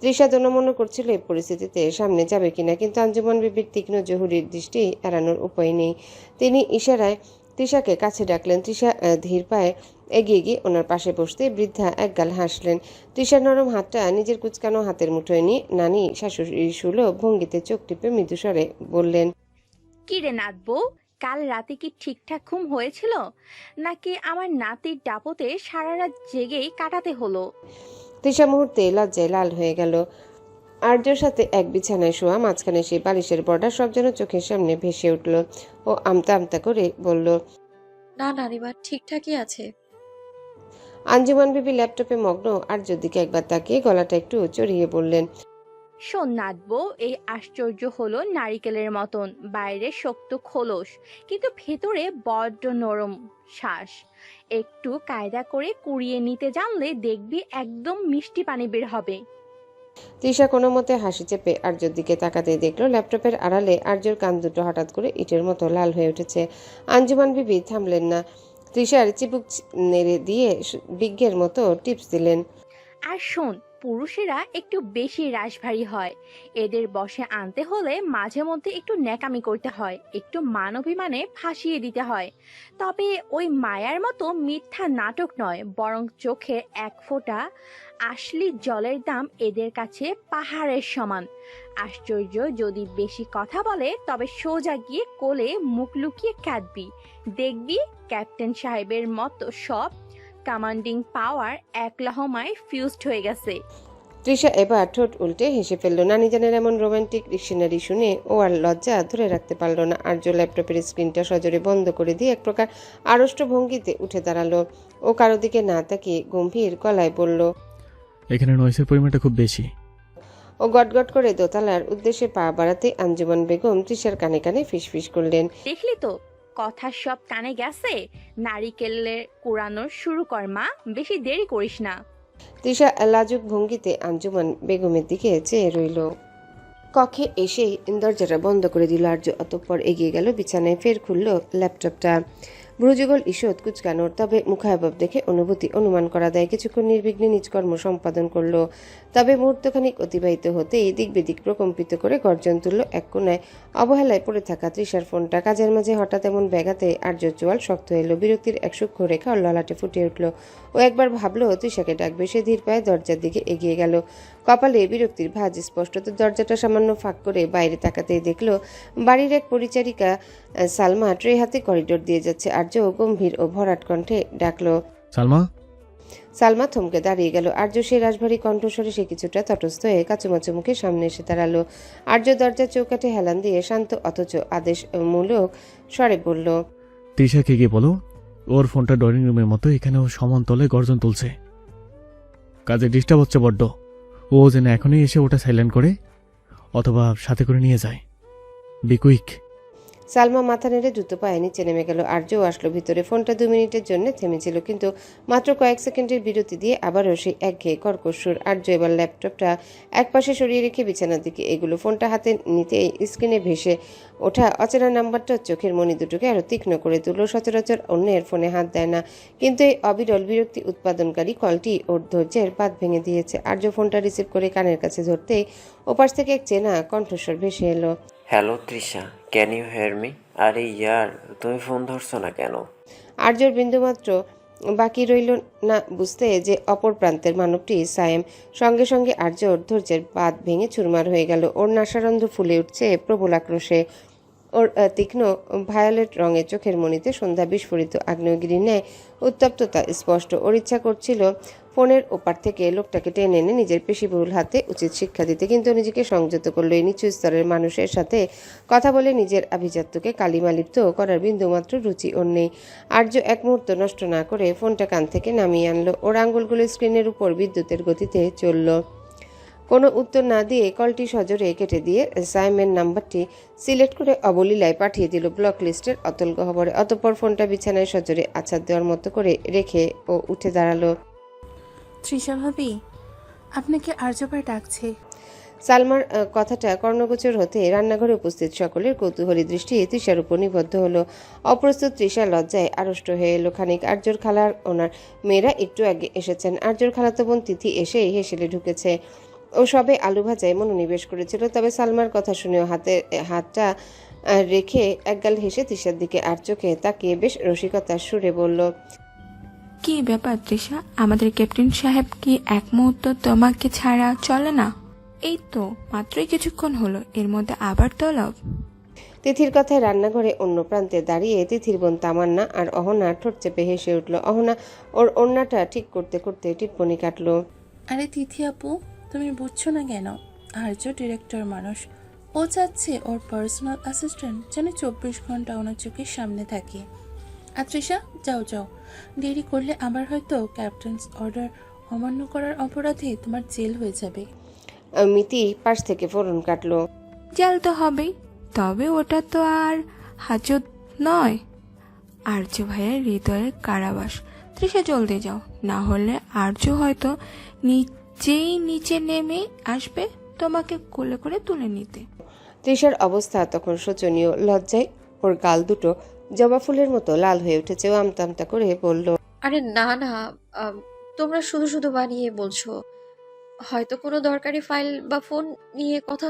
তৃষা দনমন করছিল এই পরিস্থিতিতে সামনে যাবে কিনা, কিন্তু আঞ্জুমান বিবির তীক্ষ্ণ জহুরির দৃষ্টি এড়ানোর উপায় নেই। তিনি ইশারায় তৃষাকে কাছে ডাকলেন। তৃষা ধীর পায়ে এগিয়ে গিয়ে ওনার পাশে বসতে বৃদ্ধা একগাল হাসলেন। তৃষার নরম হাতটা নিজের কুচকানো হাতের মুঠোয় নিয়ে নানি শাশুড়ি সুলভ ভঙ্গিতে চোখ টিপে মৃদুস্বরে বললেন, কি রে নাতবো, কাল রাতে কি ঠিকঠাক ঘুম হয়েছিল নাকি আমার নাতির ডাপতে সারা রাত জেগেই কাটাতে হলো? তৃষা মুহূর্তে লজ্জায় লাল হয়ে গেল। আর্যর সাথে এক বিছানায় শোয়া, মাঝখানে সেই বালিশের বর্ডার সব যেন চোখের সামনে ভেসে উঠল। ও আমতা আমতা করে বলল, না নানিমা, ঠিকঠাকই আছে। আঞ্জুমান বিবি ল্যাপটপে মগ্ন আর্যর দিকে একবার তাকিয়ে গলাটা একটু চড়িয়ে বললেন, শোন নাতবো, এই আশ্চর্য হলো নারিকেলের মতন, বাইরে শক্ত খোলস কিন্তু ভেতরে বড্ড নরম শ্বাস। একটু কায়দা করে কুড়িয়ে নিতে জানলে দেখবি একদম মিষ্টি পানি বের হবে। তৃষা কোনো মতে হাসি চেপে আর্যর দিকে তাকাতে দেখলো ল্যাপটপের আড়ালে আর্যর কান দুটো হঠাৎ করে ইটের মতো লাল হয়ে উঠেছে। আঞ্জুমান বিবি থামলেন না। তৃষার চিবুক নেড়ে দিয়ে বিজ্ঞের মতো টিপস দিলেন, আর শোন, পুরুষেরা একটু বেশি রাশভারী হয়। এদের বশে আনতে হলে মাঝে মধ্যে একটু ন্যাকামি করতে হয়, একটু মানবিমানে ফাঁসিয়ে দিতে হয়। তবে ওই মায়ার মতো মিথ্যা নাটক নয়, বরং চোখের এক ফোঁটা আসলি জলের দাম এদের কাছে পাহাড়ের সমান। আশ্চর্য, যদি বেশি কথা বলে তবে সোজা গিয়ে কোলে মুখ লুকিয়ে কাঁদবি। দেখবি ক্যাপ্টেন সাহেবের মতো সব কমান্ডিং পাওয়ার এক লহমায় ফিউজড হয়ে গেছে। তৃষা এবার ঠোঁট উল্টে হেসে ফেলল। নানিজানের এমন রোমান্টিক ডিকশনারি শুনে ও আর লজ্জা ধরে রাখতে পারল না। আর্য ল্যাপটপের স্ক্রিনটা সজোরে বন্ধ করে দিয়ে এক প্রকার আড়ষ্ট ভঙ্গিতে উঠে দাঁড়ালো। ও কারো দিকে না তাকিয়ে গম্ভীর গলায় বলল, এখানে নয়েসের পরিমাণটা খুব বেশি। ও গটগট করে দোতলার উদ্দেশ্যে পা বাড়াতে আঞ্জুমান বেগম তৃষার কানে কানে ফিসফিস করলেন, দেখলি তো, কথা সব কানে গেছে। নারিকেলের কুড়ানোর শুরু কর মা, বেশি দেরি করিস না। তৃষা লাজুক ভঙ্গিতে আঞ্জুমান বেগমের দিকে চেয়ে রইল। কক্ষে এসেই দরজাটা বন্ধ করে দিল আর্য। অতঃপর এগিয়ে গেল বিছানায়, ফের খুলল ল্যাপটপটা। ভ্রুযুগল ঈষৎ কুচকানোর, তবে মুখাবয়ব দেখে অনুমান করা দেয় কিছুক্ষণ নির্বিঘ্নে নিজ কর্ম সম্পাদন করলো। তবে মুহূর্তখানিক অতিবাহিত হতেই দিক বেদিক প্রকম্পিত করে গর্জন তুলল এক কোনায় অবহেলায় পড়ে থাকা তৃষার ফোনটা। কাজের মাঝে হঠাৎ এমন ব্যাঘাতে আর্যর চোয়াল শক্ত এলো। বিরক্তির এক সূক্ষ্ম রেখা ওর ললাটে ফুটে উঠল। ও একবার ভাবলো তৃষাকে ডাকবে। সে ধীর পায়ে দরজার দিকে এগিয়ে গেল। কপালে বিরক্তির ভাঁজ স্পষ্ট। তো দরজাটা সামান্য ফাঁক করে বাইরে তাকাতেই দেখলো বাড়ির এক পরিচারিকা সালমা ট্রে হাতে করিডোর দিয়ে যাচ্ছে। আর্য গম্ভীর ও ভরাট কণ্ঠে ডাকলো, সালমা। সালমা থমকে দাঁড়িয়ে গেল। আর্য সেই রাশভারী কণ্ঠস্বরে সে কিছুটা তটস্থ হয়ে কাচুমাচু মুখে সামনে এসে দাঁড়ালো। আর্য দরজার চৌকাঠে হেলান দিয়ে শান্ত অথচ আদেশমূলক স্বরে বলল, তৃষাকে গিয়ে বলো ওর ফোনটা ড্রয়িং রুমের মতো এখানেও সমান তলে গর্জন তুলছে, কাজে ডিস্টার্ব হচ্ছে বড্ড। ও যেন এখনই এসে ওটা সাইলেন্ট করে অথবা সাথে করে নিয়ে যায়। Be quick. সালমা মাথা নেড়ে দ্রুত পায়ে নিচে নেমে গেল। আর্যও আসলো ভিতরে। ফোনটা 2 মিনিটের জন্য থেমেছিল, কিন্তু মাত্র কয়েক সেকেন্ডের বিরতি দিয়ে আবারও সেই একঘেয়ে কর্কশ সুর। আর্য এবার ল্যাপটপটা একপাশে সরিয়ে রেখে বিছানার দিকে এগুলো। ফোনটা হাতে নিতেই স্ক্রিনে ভেসে ওঠা অচেনা নাম্বারটা চোখের মণি দুটোকে আরও তীক্ষ্ণ করে তুলল। সচরাচর অন্যের ফোনে হাত দেয় না, কিন্তু এই অবিরল বিরক্তি উৎপাদনকারী কলটি ওর ধৈর্যের বাঁধ ভেঙে দিয়েছে। আর্য ফোনটা রিসিভ করে কানের কাছে ধরতেই ওপাশ থেকে এক চেনা কণ্ঠস্বর ভেসে এলো। Hello Trisha, can you hear me? আরে ইয়ার, তুমি ফোন ধরছো না কেন? আর্যর বিন্দুমাত্র বাকি রইল না বুঝতে যে অপর প্রান্তের মানবটি সায়েম। সঙ্গে সঙ্গে আর্যর ধৈর্যের বাঁধ ভেঙে চুরমার হয়ে গেল। ওর নাসারন্ধ্র ফুলে উঠছে প্রবল আক্রোশে। ওর তীক্ষ্ণ ভায়োলেট রঙের চোখের মণিতে সন্ধ্যা বিস্ফোরিত আগ্নেয়গিরির ন্যায় উত্তপ্ততা স্পষ্ট। ওর ইচ্ছা করছিল ফোনের ওপার থেকে লোকটাকে টেনে এনে নিজের পেশিবহুল হাতে উচিত শিক্ষা দিতে, কিন্তু নিজেকে সংযত করলো। এই নিচু স্তরের মানুষের সাথে কথা বলে নিজের আভিজাত্যকে কালিমালিপ্ত করার বিন্দুমাত্র রুচি ওর নেই। আর্য এক মুহূর্ত নষ্ট না করে ফোনটা কান থেকে নামিয়ে আনলো। ওর আঙ্গুলগুলো স্ক্রিনের উপর বিদ্যুতের গতিতে চলল। কোনো উত্তর না দিয়ে কলটি সজোরে কেটে দিয়ে সাইমের নাম্বারটি সিলেক্ট করে অবলীলায় পাঠিয়ে দিল ব্লক লিস্টের অতল গহ্বরে। অতঃপর ফোনটা বিছানায় সজোরে আছাড় দেওয়ার মতো করে রেখে ও উঠে দাঁড়ালো। তৃষা ভাবি, আপনাকে আর্যভাই ডাকছে। সালমার কথাটা কর্ণগোচর হতে রান্নাঘরে উপস্থিত সকলের কৌতূহলী দৃষ্টি তৃষার উপর নিবদ্ধ হলো। অপ্রস্তুত তৃষা লজ্জায় আড়ষ্ট হয়ে এলো খানিক। আর্যর খালার ওনার মেয়েরা একটু আগে এসেছেন। আর্যর খালাতো বোন তিথি এসেই হেসেলে ঢুকেছে। ও সবে আলু ভাজায় মনোনিবেশ করেছিল, তবে সালমার কথা শুনেও হাতটা রেখে একগাল হেসে তৃষার দিকে আর চোখে তাকিয়ে বেশ রসিকতার সুরে বলল, কি ব্যাপার তৃষা, আমাদের ক্যাপ্টেন সাহেব কি এক মুহূর্ত তোমাকে ছাড়া চলে না? এই তো মাত্রই কিছুক্ষণ হলো, এর মধ্যে আবার তলব। তিথির কথায় রান্নাঘরে অন্য প্রান্তে দাঁড়িয়ে তিথির বোন তামান্না আর অহনা ঠোঁট চেপে হেসে উঠল। অহনা ওর ওড়নাটা ঠিক করতে করতে টিপ্পনি কাটলো, আরে তিথি আপু, তুমি বুঝছো না কেন? আর্য ডিরেক্টর মানুষ, ও চাচ্ছে ওর পার্সোনাল অ্যাসিস্ট্যান্ট যেন 24 ঘন্টা ওনার চোখের সামনে থাকে। আর তৃষা, যাও যাও, দেরি করলে আবার হয়তো ক্যাপ্টেন্স অর্ডার অমান্য করার অপরাধে তোমার জেল হয়ে যাবে। মিতি পাশ থেকে ফোরন কাটলো, জেল তো হবেই, তবে ওটা তো আর হাজত নয়, আর্য ভাইয়ের হৃদয়ের কারাবাস। তৃষা জলদি যাও, না হলে আর্য হয়তো নিজেই নিচে নেমে আসবে তোমাকে কোলে করে তুলে নিতে। তৃষার অবস্থা তখন শোচনীয়। লজ্জায় ওর গাল দুটো জবা ফুলের মতো লাল হয়ে উঠেছে। ও আমতা আমতা করে বলল, আরে না না, তোমরা শুধু শুধু বানিয়ে বলছো। হয়তো কোনো দরকারি ফাইল বা ফোন নিয়ে কথা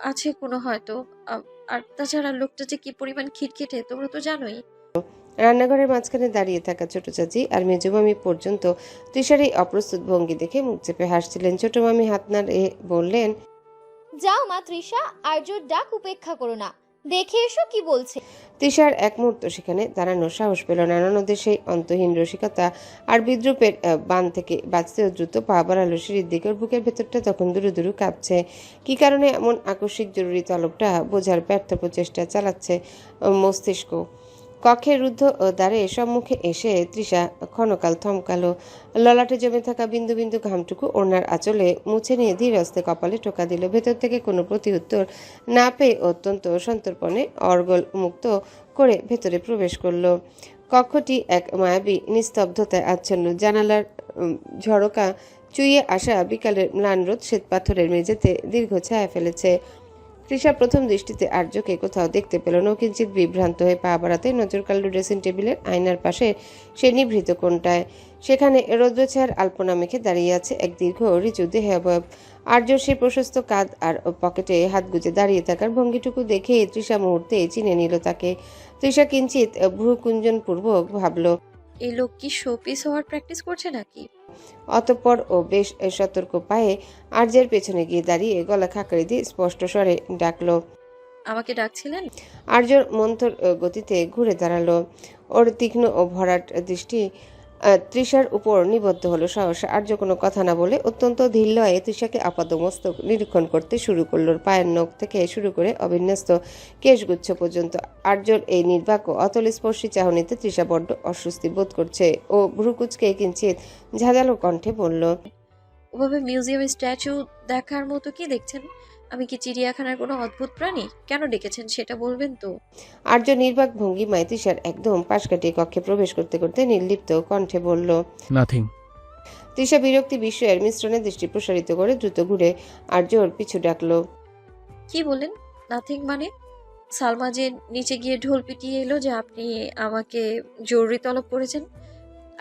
আছে কোনো হয়তো। আর তাছাড়া লোকটা যে কি পরিমাণ খিটখিটে তোমরা তো জানোই। রান্নাঘরের মাঝখানে দাঁড়িয়ে থাকা ছোট চাচি আর মেজো মামি পর্যন্ত তৃষার এই অপ্রস্তুত ভঙ্গি দেখে মুখ চেপে হাসছিলেন। ছোট মামি হাত নাড়ে বললেন, যাও মা তৃষা, আর্যর ডাক উপেক্ষা করো না, দেখে এসো কি বলছে। তৃষার এক মুহূর্ত সেখানে দাঁড়ানোর সাহস পেল না। ননদের সেই অন্তহীন রসিকতা আর বিদ্রুপের বান থেকে বাঁচতেও দ্রুত পা বাড়ালো সিঁড়ির দিকে। ওর বুকের ভেতরটা তখন দুরু দুরু কাঁপছে। কি কারণে এমন আকস্মিক জরুরি তলবটা বোঝার ব্যর্থ প্রচেষ্টা চালাচ্ছে মস্তিষ্ক। কক্ষের রুদ্ধ দ্বারে সম্মুখে এসে তৃষা ক্ষণকাল থমকালো। ললাটে জমে থাকা বিন্দু বিন্দু ঘামটুকু ওড়নার আঁচলে মুছে নিয়ে ধীর হস্তে কপালে টোকা দিল। ভেতর থেকে কোনো প্রতিউত্তর না পেয়ে অত্যন্ত সন্তর্পণে অর্গল মুক্ত করে ভেতরে প্রবেশ করলো। কক্ষটি এক মায়াবী নিস্তব্ধতায় আচ্ছন্ন। জানালার ঝরকা চুইয়ে আসা বিকালের ম্লান রোদ শ্বেত পাথরের মেঝেতে দীর্ঘ ছায়া ফেলেছে। তৃষা প্রথম দৃষ্টিতে আর্যকে কোথাও দেখতে পেল না। কিঞ্চিত বিভ্রান্ত হয়ে পা বাড়াতে নজর কাড়ল ড্রেসিং টেবিলের আয়নার পাশে সে নিভৃত কোণটায়। সেখানে রৌদ্রছায়ার আলপনা মেখে দাঁড়িয়ে আছে এক দীর্ঘ ঋজু দেহাবয়ব। আর্য সেই প্রশস্ত কাঁধ আর পকেটে হাত গুজে দাঁড়িয়ে থাকার ভঙ্গিটুকু দেখে তৃষা মুহূর্তে চিনে নিল তাকে। তৃষা কিঞ্চিত ভ্রুকুঞ্জন পূর্বক ভাবল, এই লোক কি শোপিস হওয়ার প্র্যাকটিস করছে নাকি? অতঃপর ও বেশ সতর্ক পায়ে আর্যের পেছনে গিয়ে দাঁড়িয়ে গলা খাকারি দিয়ে স্পষ্ট স্বরে ডাকলো, আমাকে ডাকছিলেন? আর্যর মন্থর গতিতে ঘুরে দাঁড়ালো। ওর তীক্ষ্ণ ও ভরাট দৃষ্টি তৃষার উপর নিবদ্ধ হলো। সহসা আর্য কোনো কথা না বলে অত্যন্ত ধীর লয়ে তৃষাকে আপাদমস্তক নিরীক্ষণ করতে শুরু করলো। পায়ের নখ থেকে শুরু করে অবিন্যস্ত কেশগুচ্ছ পর্যন্ত। আর্যর এই নির্বাক ও অতল স্পর্শী চাহনিতে তৃষা বড্ড অস্বস্তি বোধ করছে। ও ভ্রুকুচকে কিঞ্চিত ঝাঁঝালো কণ্ঠে বলল, ওভাবে মিউজিয়াম স্ট্যাচু দেখার মতো কি দেখছেন? আমি কি চিড়িয়াখানার কোনো অদ্ভুত প্রাণী? কেন ডেকেছেন সেটা বলবেন তো? আর্য নির্বাক ভঙ্গিমায় তৃষার একদম পাশ কাটিয়ে কক্ষে প্রবেশ করতে করতে নির্লিপ্ত কণ্ঠে বলল। নাথিং। তৃষা বিরক্তি বিস্ময়ের মিশ্রণে দৃষ্টি প্রসারিত করে দ্রুত ঘুরে আর্যর পিছু ডাকলো। কি বলেন নাথিং মানে? সালমা যে নিচে গিয়ে ঢোল পিটিয়ে এলো যে আপনি আমাকে জরুরি তলব করেছেন,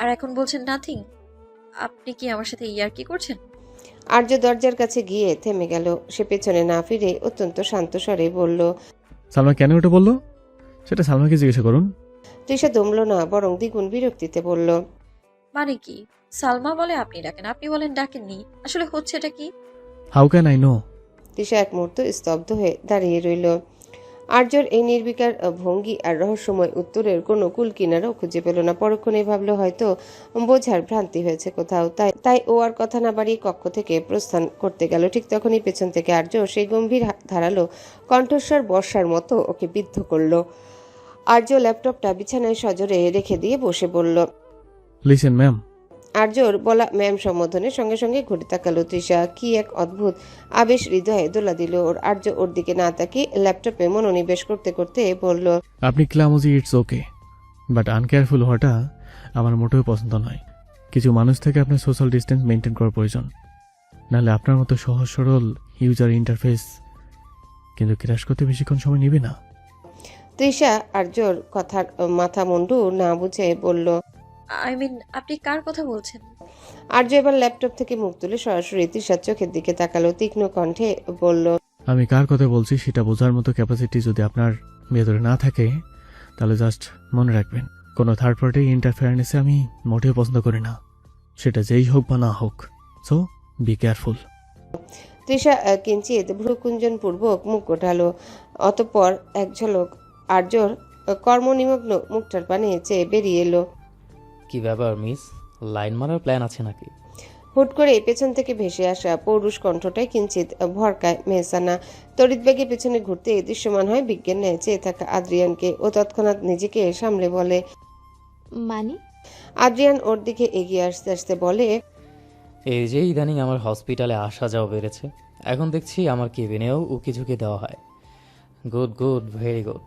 আর এখন বলছেন নাথিং? আপনি কি আমার সাথে ইয়ার্কি করছেন? আর্য দরজার কাছে গিয়ে থেমে গেল। সে পেছনে না ফিরে অত্যন্ত শান্ত স্বরে বলল। সালমা কেন ওটা বললো সেটা সালমাকে জিজ্ঞাসা করুন। তৃষা দমল না, বরং দ্বিগুণ বিরক্তিতে বলল। মানে কি? সালমা বলে আপনি ডাকেন, আপনি বলেন ডাকেননি। আসলে হচ্ছেটা কি? How can I know? Trisha এক মুহূর্ত স্তব্ধ হয়ে দাঁড়িয়ে রইল। আর্যর এই নির্বিকার ভঙ্গি আর রহস্যময় উত্তরের কোনো কুল কিনারাও খুঁজে পেল না। পরক্ষণে ভাবল হয়তো বোঝার ভ্রান্তি হয়েছে কোথাও, তাই ও আর কথা না বাড়িয়ে কক্ষ থেকে প্রস্থান করতে গেল। ঠিক তখনই পেছন থেকে আর্য সেই গম্ভীর ধারালো কণ্ঠস্বর বর্ষার মতো ওকে বিদ্ধ করলো। আর্য ল্যাপটপটা বিছানায় সজোরে রেখে দিয়ে বসে বলল। Listen ma'am. আর্যর বলা ম্যাম সম্বোধনের সঙ্গে সঙ্গে ঘুরে তাকালো তৃষা। কি এক অদ্ভুত আবেশ হৃদয়ে দোলা দিল ওর। আর্য ওর দিকে না তাকিয়ে ল্যাপটপে মনোনিবেশ করতে করতে বলল। আপনি ক্লামজি, ইটস ওকে, বাট আনকেয়ারফুল হওয়াটা আমার মোটেও পছন্দ নয়। কিছু মানুষ থেকে আপনার সোশ্যাল ডিস্টেন্স মেনটেন করার প্রয়োজন, নাহলে আপনার মতো সহজ সরল ইউজার ইন্টারফেস কিন্তু ক্র্যাশ করতে বেশিক্ষণ সময় নেবে না। তৃষা আর্যর কথার মাথা মুন্ডু না বুঝে বলল। আই মিন আপনি কার কথা বলছেন? আর্য এবার ল্যাপটপ থেকে মুখ তুলে সরাসরি তৃষার চোখের দিকে তাকালো, তীক্ষ্ণ কণ্ঠে বলল। আমি কার কথা বলছি সেটা বোঝার মতো ক্যাপাসিটি যদি আপনার ভেতরে না থাকে তাহলে জাস্ট মনে রাখবেন, কোনো থার্ড পার্টি ইন্টারফেয়ারেন্সে আমি মোটেও পছন্দ করি না, সেটা যেই হোক বা না হোক। So be careful. তৃষা কিঞ্চিত ভ্রুকুঞ্জন পূর্বক মুখ ওঠালো। অতঃপর এক ঝলক আর্যর কর্মনিমগ্ন মুখটার পানে চেয়ে বেরিয়ে এলো। কি ব্যাপার মিস, লাইন মারার প্ল্যান আছে নাকি? হুট করে পেছন থেকে ভেসে আসা পৌরুষ কণ্ঠটায় কিঞ্চিত ভরকায় মেহসানা। তড়িৎবেগে পেছনে ঘুরতে দৃশ্যমান হয় বিজ্ঞান ন্যায় চেয়ে থাকা আদ্রিয়ানকে। ও তৎক্ষণাৎ নিজেকে সামলে বলে। মানে? আদ্রিয়ান ওর দিকে এগিয়ে আসতে আসতে বলে। এই যে ইদানিং আমার হসপিটালে আসা যাওয়া বেড়েছে, এখন দেখছি আমার কেবিনেও উকি ঝুঁকি দেওয়া হয়। Good good, very good.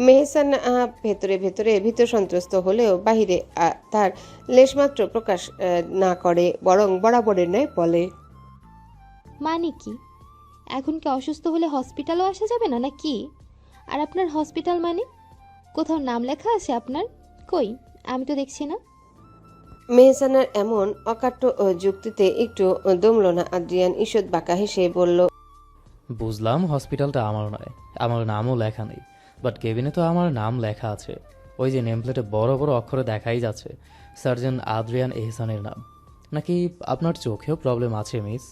Mehsana ভেতরে ভেতরে ভীত সন্ত্রস্ত হলেও বাহিরে তার লেশমাত্র প্রকাশ না করে, বরং বরাবরের ন্যায় বলে। মানে কি? এখন কি অসুস্থ হলে হসপিটালও আসা যাবে না নাকি? আর আপনার হসপিটাল মানে কোথাও নাম লেখা আছে আপনার? কই, আমি তো দেখছি না। মেহসানার এমন অকাট্য যুক্তিতে একটু দমল না আদ্রিয়ান। ঈষৎ বাঁকা হেসে বলল। বুঝলাম হসপিটালটা আমার নয়, আমার নামও লেখা নেই, বাট কেবিনে তো আমার নাম লেখা আছে। ওই যে নেম প্লেটে বড় বড় অক্ষরে দেখাই যাচ্ছে সার্জন আদ্রিয়ান এহসানের নাম। নাকি আপনার চোখেও প্রবলেম আছে মিস?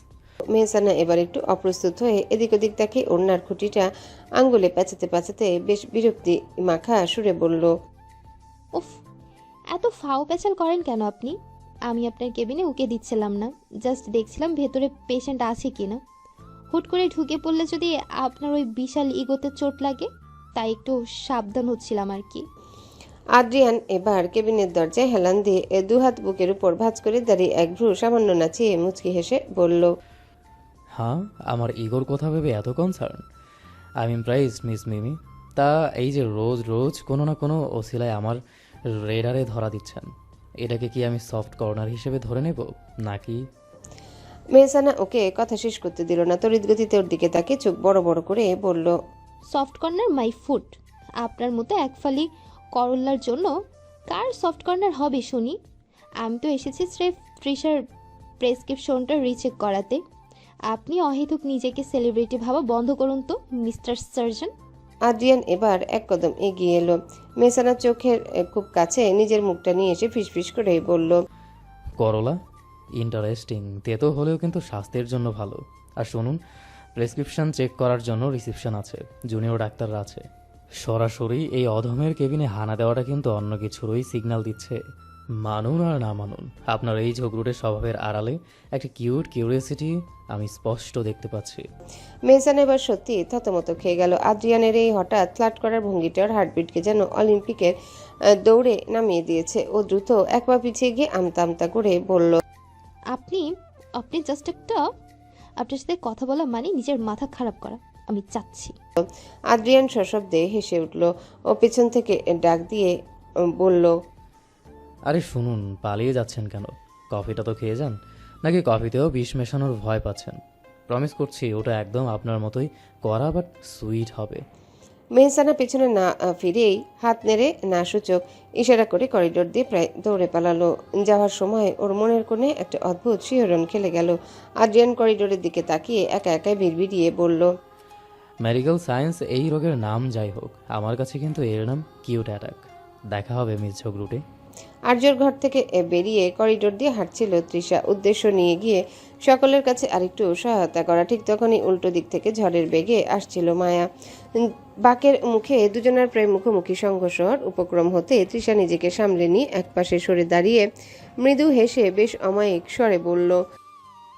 মেহসানা এবার একটু অপ্রস্তুত হয়ে এদিক ওদিক তাকে ওড়নার খুঁটিটা আঙ্গুলে প্যাঁচাতে প্যাঁচাতে বেশ বিরক্তি মাখা সুরে বলল। উফ, এত ফাও পেঁচাল করেন কেন আপনি? আমি আপনার কেবিনে উকে দিচ্ছিলাম না, জাস্ট দেখছিলাম ভেতরে পেশেন্ট আছে কিনা। হুট করে ঢুকে পড়লে যদি আপনার ওই বিশাল ইগোতে চোট লাগে, তাই একটু সাবধান হচ্ছিলাম আর কি। আদ্রিয়ান এবার কেবিনের দরজায় হেলান দিয়ে দুহাত বুকের উপর ভাঁজ করে দাঁড়িয়ে এক ভ্রু সামান্য নাচিয়ে মুচকি হেসে বলল। হ্যাঁ, আমার ইগোর কথা ভেবে এত concern? I am impressed miss Mimi. তা এই যে রোজ রোজ কোনো না কোনো ওসিলায় আমার রেডারে ধরা দিচ্ছেন, এটাকে কি আমি সফট কর্নার হিসেবে ধরে নেব নাকি? মেহসানা ওকে কথা শেষ করতে দিল না। তড়িৎ গতিতে ওর দিকে তাকে চোখ বড় বড় করে বলল। Soft corner my foot. আপনার মতো এক ফালি করল্লার জন্য কার সফট কর্নার হবে শুনি? আমি তো এসেছি স্রেফ তৃষার প্রেসক্রিপশনটা রিচেক করাতে। আপনি অহেতুক নিজেকে সেলিব্রিটি ভাবা বন্ধ করুন তো মিস্টার সার্জন। আদ্রিয়ান এবার এক কদম এগিয়ে এলো। মেহসানার চোখের খুব কাছে নিজের মুখটা নিয়ে এসে ফিসফিস করে বলল। করলা ইন্টারেস্টিং, তেতো হলেও কিন্তু স্বাস্থ্যের জন্য ভালো। আর শুনুন, প্রেসক্রিপশন চেক করার জন্য রিসিপশন আছে, জুনিয়র ডাক্তাররা আছে। সরাসরি এই অধমের কেবিনে হানা দেওয়াটা কিন্তু অন্য কিছুরই সিগন্যাল দিচ্ছে। মানুন আর না মানুন, আপনার এই ঝগড়ুটে স্বভাবের আড়ালে একটা কিউট কিউরিয়াসিটি আমি স্পষ্ট দেখতে পাচ্ছি। মেহসানা এবার সত্যি থতমত খেয়ে গেল। আদ্রিয়ানের এই হঠাৎ ফ্ল্যাট করার ভঙ্গিটার হার্টবিটকে যেন অলিম্পিকের দৌড়ে নামিয়ে দিয়েছে। ও দ্রুত এক পা পিছিয়ে গিয়ে আমতা আমতা করে বলল। আপনি জাস্ট একটা আপনার সাথে কথা বলা মানে নিজের মাথা খারাপ করা। আমি চাচ্ছি। আদ্রিয়ান সশব্দে হেসে উঠল ও পেছন থেকে ডাক দিয়ে বলল, আরে শুনুন, পালিয়ে যাচ্ছেন কেন? কফিটা তো খেয়ে যান, নাকি কফিতেও বিষ মেশানোর ভয় পাচ্ছেন? প্রমিস করছি ওটা একদম আপনার মতোই কড়া বাট সুইট হবে। মেহসানা পেছনে না ফিরেই হাত নেড়ে না সূচক ইশারা করে করিডোর দিয়ে প্রায় দৌড়ে পালালো। যাওয়ার সময় ওর মনের কোণে একটা অদ্ভুত শিহরণ খেলে গেল। আদ্রিয়ান করিডোরের দিকে তাকিয়ে একা একাই বিড়বিড়িয়ে বলল, মেডিকেল সায়েন্স এই রোগের নাম যাই হোক, আমার কাছে কিন্তু এর নাম কিউট অ্যাটাক। দেখা হবে মিস ঝগড়ুটে। আর্যর ঘর থেকে বেরিয়ে করিডোর দিয়ে হাঁটছিল তৃষা, উদ্দেশ্য নিয়ে গিয়ে সকলের কাছে আরেকটু সহায়তা করা। ঠিক তখনই উল্টো দিক থেকে ঝড়ের বেগে আসছিল মায়া। বাকের মুখে দুজনের প্রায় মুখোমুখি সংঘর্ষ হওয়ার উপক্রম হতে তৃষা নিজেকে সামলে নিয়ে একপাশে সরে দাঁড়িয়ে মৃদু হেসে বেশ অমায়িক স্বরে বলল,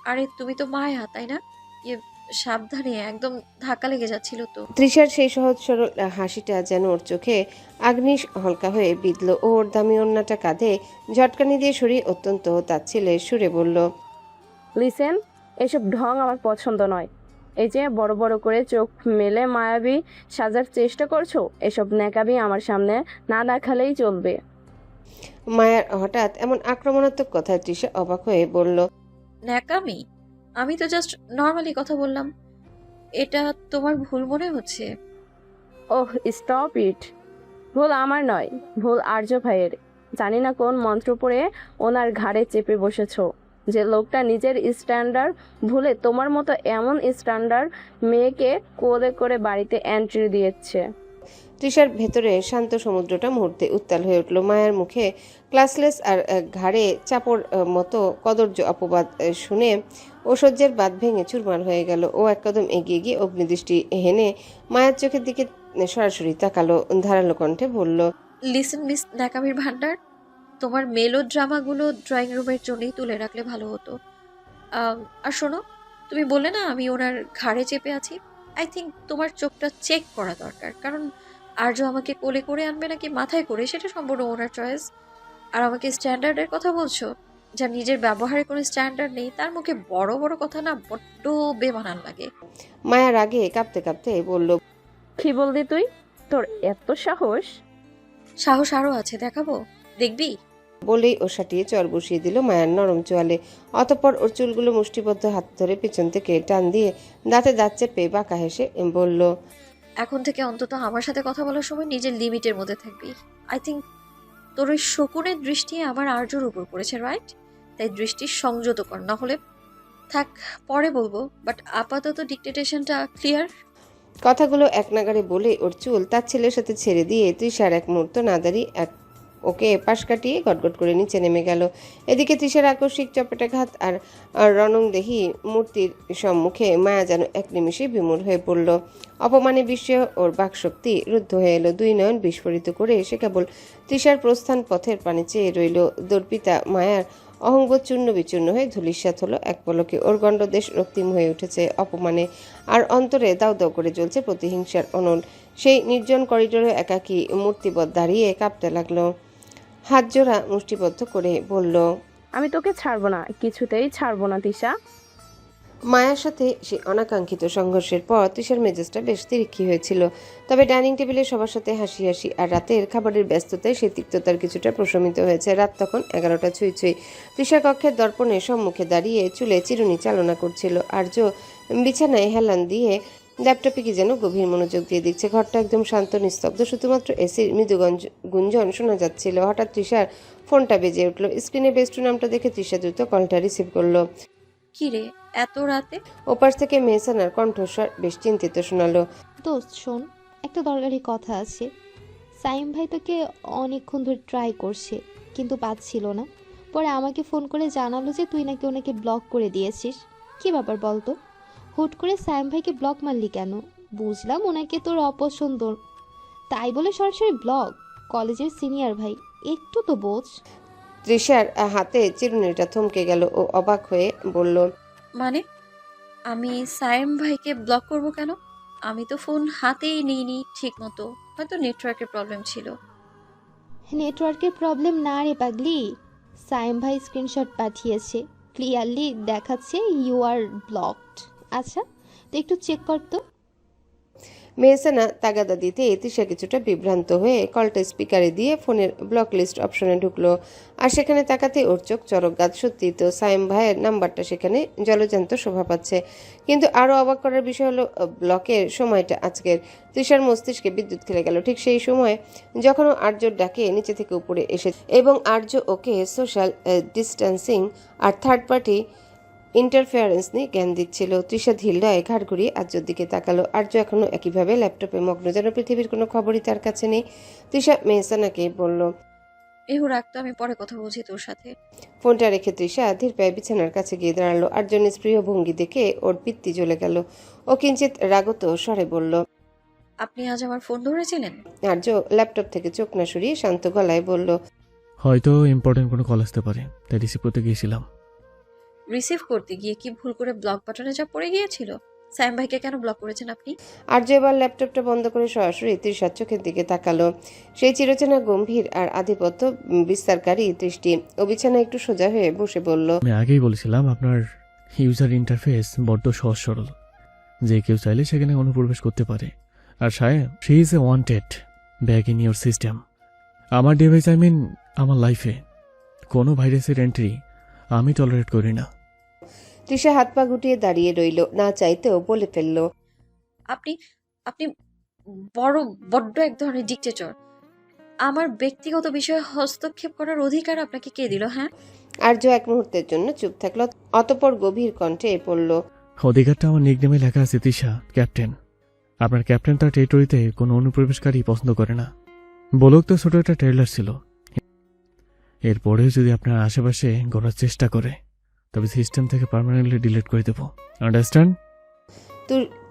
আরে তুমি তো মায়া, তাই না? সাবধানে, একদম ধাক্কা লেগে যাচ্ছিল তো। তৃষার সেই সহজ সরল হাসিটা যেন ওর চোখে আগ্নিশ হলকা হয়ে বিঁধল। ওর দামি ওড়নাটা কাঁধে ঝটকানি দিয়ে সরিয়ে অত্যন্ত তাচ্ছিল্যের সুরে বলল, লিসেন, এসব ঢং আমার পছন্দ নয়। এই যে বড় বড় করে চোখ মেলে মায়াবী সাজার চেষ্টা করছো, এসব ন্যাকাবি আমার সামনে না দেখালেই চলবে। মায়ার হঠাৎ এমন আক্রমণাত্মক কথায় তৃষা অবাক হয়ে বলল, ন্যাকামি? আমি তো জাস্ট নর্মালি কথা বললাম। এটা তোমার ভুল মনে হচ্ছে? ওহ স্টপ ইট। ভুল আমার নয়, ভুল আর্য ভাইয়ের। জানি না কোন মন্ত্র পড়ে ওনার ঘাড়ে চেপে বসেছো, যে লোকটা নিজের স্ট্যান্ডার্ড ভুলে তোমার মতো এমন স্ট্যান্ডার্ড মেয়েকে কোলে করে বাড়িতে এন্ট্রি দিয়েছে। তৃষার ভেতরে শান্ত সমুদ্রটা মুহূর্তে উত্তাল হয়ে উঠল। মায়ের মুখে ক্লাসলেস আর ঘাড়ে চাপড় মতো কদর্য অপবাদ শুনে ঐশ্বর্যের বাঁধ ভেঙে চুরমার হয়ে গেল। ও এক কদম এগিয়ে গিয়ে অগ্নিদৃষ্টি হেনে মায়ের চোখের দিকে সরাসরি তাকালো, ধারালো কণ্ঠে বলল, লিসেন মিস ন্যাকামির ভান্ডার, তোমার মেলো ড্রামাগুলো ড্রয়িং রুমের জন্যই তুলে রাখলে ভালো হতো। আর শোনো, তুমি বললে না আমি ওনার ঘাড়ে চেপে আছি? আই থিঙ্ক তোমার চোখটা চেক করা দরকার, কারণ আর্য আমাকে কোলে করে আনবে নাকি মাথায় করে সেটা সম্পূর্ণ ওনার চয়েস। আর আমাকে স্ট্যান্ডার্ডের কথা বলছো? যার নিজের ব্যবহারে কোনো স্ট্যান্ডার্ড নেই তার মুখে বড় বড় কথা না বড্ড বেমানান লাগে। মায়ার আগে কাঁপতে কাঁপতে বলল, কি বললি তুই? তোর এত সাহস? সাহস আরও আছে, দেখাবো, দেখবি? বলেই ও সাটিয়ে চর বসিয়ে দিল মায়ের নরম চোয়ালে। অতঃপর ওর চুলগুলো মুষ্টিবদ্ধ হাত ধরে পেছন থেকে টান দিয়ে দাঁতে দাঁত চেপে বাঁকা হেসে বলল, এখন থেকে অন্তত আমার সাথে কথা বলার সময় নিজের লিমিটের মধ্যে থাকবি। আই থিঙ্ক তোর ওই শকুনের দৃষ্টি আমার আর্যর উপর পড়েছে, রাইট? তাই দৃষ্টি সংযত কর, না হলে থাক পরে বলবো, বাট আপাতত ডিক্টেটেশনটা ক্লিয়ার। কথাগুলো এক নাগারে বলে ওর চুল তার ছেলের সাথে ছেড়ে দিয়ে তৃষার এক মুহূর্ত না দাঁড়িয়ে ওকে পাশ কাটিয়ে গটগট করে নিচে নেমে গেল। এদিকে তৃষার আকস্মিক চপেটাঘাত আর রণংদেহী মূর্তির সম্মুখে মায়া যেন এক নিমিষে বিমূঢ় হয়ে পড়ল। অপমানে বিস্ময়ে ওর বাকশক্তি রুদ্ধ হয়ে এলো। দুই নয়ন বিস্ফোরিত করে সে কেবল তৃষার প্রস্থান পথের পানে চেয়ে রইল। দর্পিতা মায়ার অহংবোধ চূর্ণ বিচূর্ণ হয়ে ধূলিসাৎ হলো এক পলকে। ওর গণ্ডদেশ রক্তিম হয়ে উঠেছে অপমানে, আর অন্তরে দাউ দাউ করে জ্বলছে প্রতিহিংসার অনল। সেই নির্জন করিডোরে একাকী মূর্তিবৎ দাঁড়িয়ে কাঁপতে লাগলো, হাত জোড়া মুষ্টিবদ্ধ করে বলল, আমি তোকে ছাড়বো না, কিছুতেই ছাড়বো না তিশা। মায়ার সাথে সেই অনাকাঙ্ক্ষিত সংঘর্ষের পর তৃষার মেজাজটা বেশ তিরিক্ষি হয়েছিল। তবে ডাইনিং টেবিলে সবার সাথে হাসি হাসি আর রাতের খাবারের ব্যস্ততায় সেই তিক্ততার কিছুটা প্রশমিত হয়েছে। রাত তখন 11টা ছুঁই ছুঁই। তৃষা কক্ষের দর্পণে সম্মুখে দাঁড়িয়ে চুলে চিরুনি চালনা করছিল। আর্য বিছানায় হেলান দিয়ে ল্যাপটপে কি যেন গভীর মনোযোগ দিয়ে দেখছে। ঘরটা একদম শান্ত নিস্তব্ধ, শুধুমাত্র এসির মৃদু গুঞ্জন শোনা যাচ্ছিল। হঠাৎ তৃষার ফোনটা বেজে উঠল। স্ক্রিনে বেস্টু নামটা দেখে তৃষা দ্রুত কলটা রিসিভ করলো। কি রে এত রাতে? ওপাশ থেকে মেহসানার কণ্ঠস্বর বেশ চিন্তিত শোনালো, দোস্ত শোন, একটা দরকারি কথা আছে। সাইম ভাই তোকে অনেকক্ষণ ধরে ট্রাই করছে কিন্তু পাচ্ছিল না। পরে আমাকে ফোন করে জানালো যে তুই নাকি ওনাকে ব্লক করে দিয়েছিস। কি ব্যাপার বলতো? হুট করে সাইম ভাইকে ব্লক মারলি কেন? বুঝলাম ওনাকে তোর অপছন্দ, তাই বলে সরাসরি ব্লক? কলেজের সিনিয়র ভাই, একটু তো বোঝ। তৃষার হাতে চিরুনিটা থমকে গেল। ও অবাক হয়ে বলল, মানে আমি সায়েম ভাইকে ব্লক করব কেন? আমি তো ফোন হাতেই নিইনি ঠিক মতো, হয়তো নেটওয়ার্কের প্রবলেম ছিল। নেটওয়ার্কের প্রবলেম না রে পাগলি, সাইম ভাই স্ক্রিনশট পাঠিয়েছে ক্লিয়ারলি দেখাচ্ছে ইউ আর ব্লকড। আচ্ছা, তো একটু চেক কর তো। মেহসানা তাগাদা দিতে তৃষা কিছুটা বিভ্রান্ত হয়ে কলটা স্পিকারে দিয়ে ফোনের ব্লক লিস্ট অপশনে ঢুকলো। আর সেখানে তাকাতে ওর চোখ চরক গাছ। সত্যি তো সাইম ভাইয়ের নাম্বারটা সেখানে জলজান্ত শোভা পাচ্ছে। কিন্তু আরও অবাক করার বিষয় হলো ব্লকের সময়টা আজকের। তৃষার মস্তিষ্কে বিদ্যুৎ খেলে গেল ঠিক সেই সময় যখন ও আর্যর ডাকে নিচে থেকে উপরে এসে এবং আর্য ওকে সোশ্যাল ডিস্টেন্সিং আর থার্ড পার্টি ইন্টারফেয়ারেন্স নিয়ে জ্ঞান দিচ্ছিল। তৃষা ধীরলয়ে ঘাড় ঘুরিয়ে আর্যর দিকে তাকালো। আর্য এখনও একইভাবে ল্যাপটপে মগ্ন, যেন পৃথিবীর কোনো খবরই তার কাছে নেই। তৃষা মেহসানাকে বলল, এহু রাখতো, আমি পরে কথা বলছি তোর সাথে। ফোনটা রেখে তৃষা ধীর পায়ে বিছানার কাছে গিয়ে দাঁড়ালো। আর্য নিষ্প্রিয় ভঙ্গি দেখে ওর পিত্তি জ্বলে গেল। ও কিঞ্চিত রাগত স্বরে বলল, আপনি আজ আমার ফোন ধরেছিলেন? আর্য ল্যাপটপ থেকে চোখ না সরিয়ে শান্ত গলায় বলল, হয়তো ইম্পর্টেন্ট কোনো কল আসতে পারে, তাই রিসিভ করতে গিয়েছিলাম। রিসিভ করতে গিয়ে কি ভুল করে ব্লক বাটনে যা পড়ে গিয়েছিল? স্যাম ভাইকে কেন ব্লক করেছেন আপনি? আর্য এবার ল্যাপটপটা বন্ধ করে সরাসরি তৃষার চোখের দিকে তাকালো। সেই চিরচেনা গম্ভীর আর আধিপত্য বিস্তারকারী দৃষ্টি। ও বিছানা একটু সোজা হয়ে বসে বলল, আমি আগেই বলেছিলাম আপনার ইউজার ইন্টারফেস বড্ড সহজ সরল, যে কেউ চাইলে সেখানে অনুপ্রবেশ করতে পারে। আর সাহেব, she is a wanted back in your system. আমার ডিভাইস, আই মিন আমার লাইফে কোনো ভাইরাসের এন্ট্রি আমি টলারেট করি না। তৃষা হাত পা গুটিয়ে দাঁড়িয়ে রইল, না চাইতেও বলে ফেলল, আপনি আপনি বড্ড এক ধরনের ডিক্টেটর। আমার ব্যক্তিগত বিষয়ে হস্তক্ষেপ করার অধিকার আপনাকে কে দিল? হ্যাঁ। আর্য এক মুহূর্তের জন্য চুপ থাকলো, অতঃপর গভীর কণ্ঠে পড়ল, অধিকারটা আমার নিকনেমে লেখা আছে তৃষা, ক্যাপ্টেন। আপনার ক্যাপ্টেন তার টেরিটরিতে কোনো অনুপ্রবেশকারী পছন্দ করে না। বলুক তো ছোট একটা ট্রেলার ছিল। এরপরেও যদি আপনার আশেপাশে গড়ার চেষ্টা করে, তবে সিস্টেম থেকে পার্মানেন্টলি ডিলিট করে দেবো। আন্ডারস্ট্যান্ড?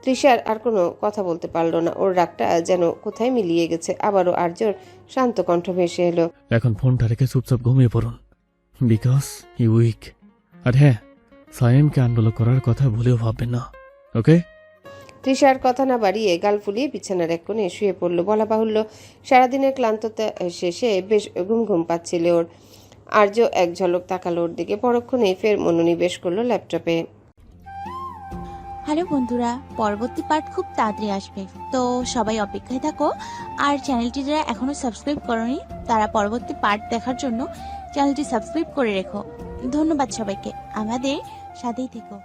তৃষার আর কোনো কথা বলতে পারল না। ওর রাগটা যেন কোথায় মিলিয়ে গেছে। আবারও আর্যর শান্ত কণ্ঠ ভেসে এলো, এখন ফোনটা রেখে চুপচাপ ঘুমিয়ে পড়ুন, বিকজ ইউ উইক। আর হ্যাঁ, সায়েমকে আনব্লক করার কথা ভুলেও ভাববেন না, ওকে? তৃষার কথা না বাড়িয়ে গাল ফুলিয়ে বিছানার এক কোণে শুয়ে পড়ল। বলা বাহুল্য, সারাদিনের ক্লান্ততা শেষে বেশ ঘুম ঘুম পাচ্ছিল ওর। আর্য এক ঝলক তাকালো ওর দিকে, পরক্ষণে ফের মনোনিবেশ করলো ল্যাপটপে। হ্যালো বন্ধুরা, পরবর্তী পার্ট খুব তাড়াতাড়ি আসবে, তো সবাই অপেক্ষায় থাকো। আর চ্যানেলটি যারা এখনো সাবস্ক্রাইব করোনি, তারা পরবর্তী পার্ট দেখার জন্য চ্যানেলটি সাবস্ক্রাইব করে রেখো। ধন্যবাদ সবাইকে, আমাদের সাথেই থেকো।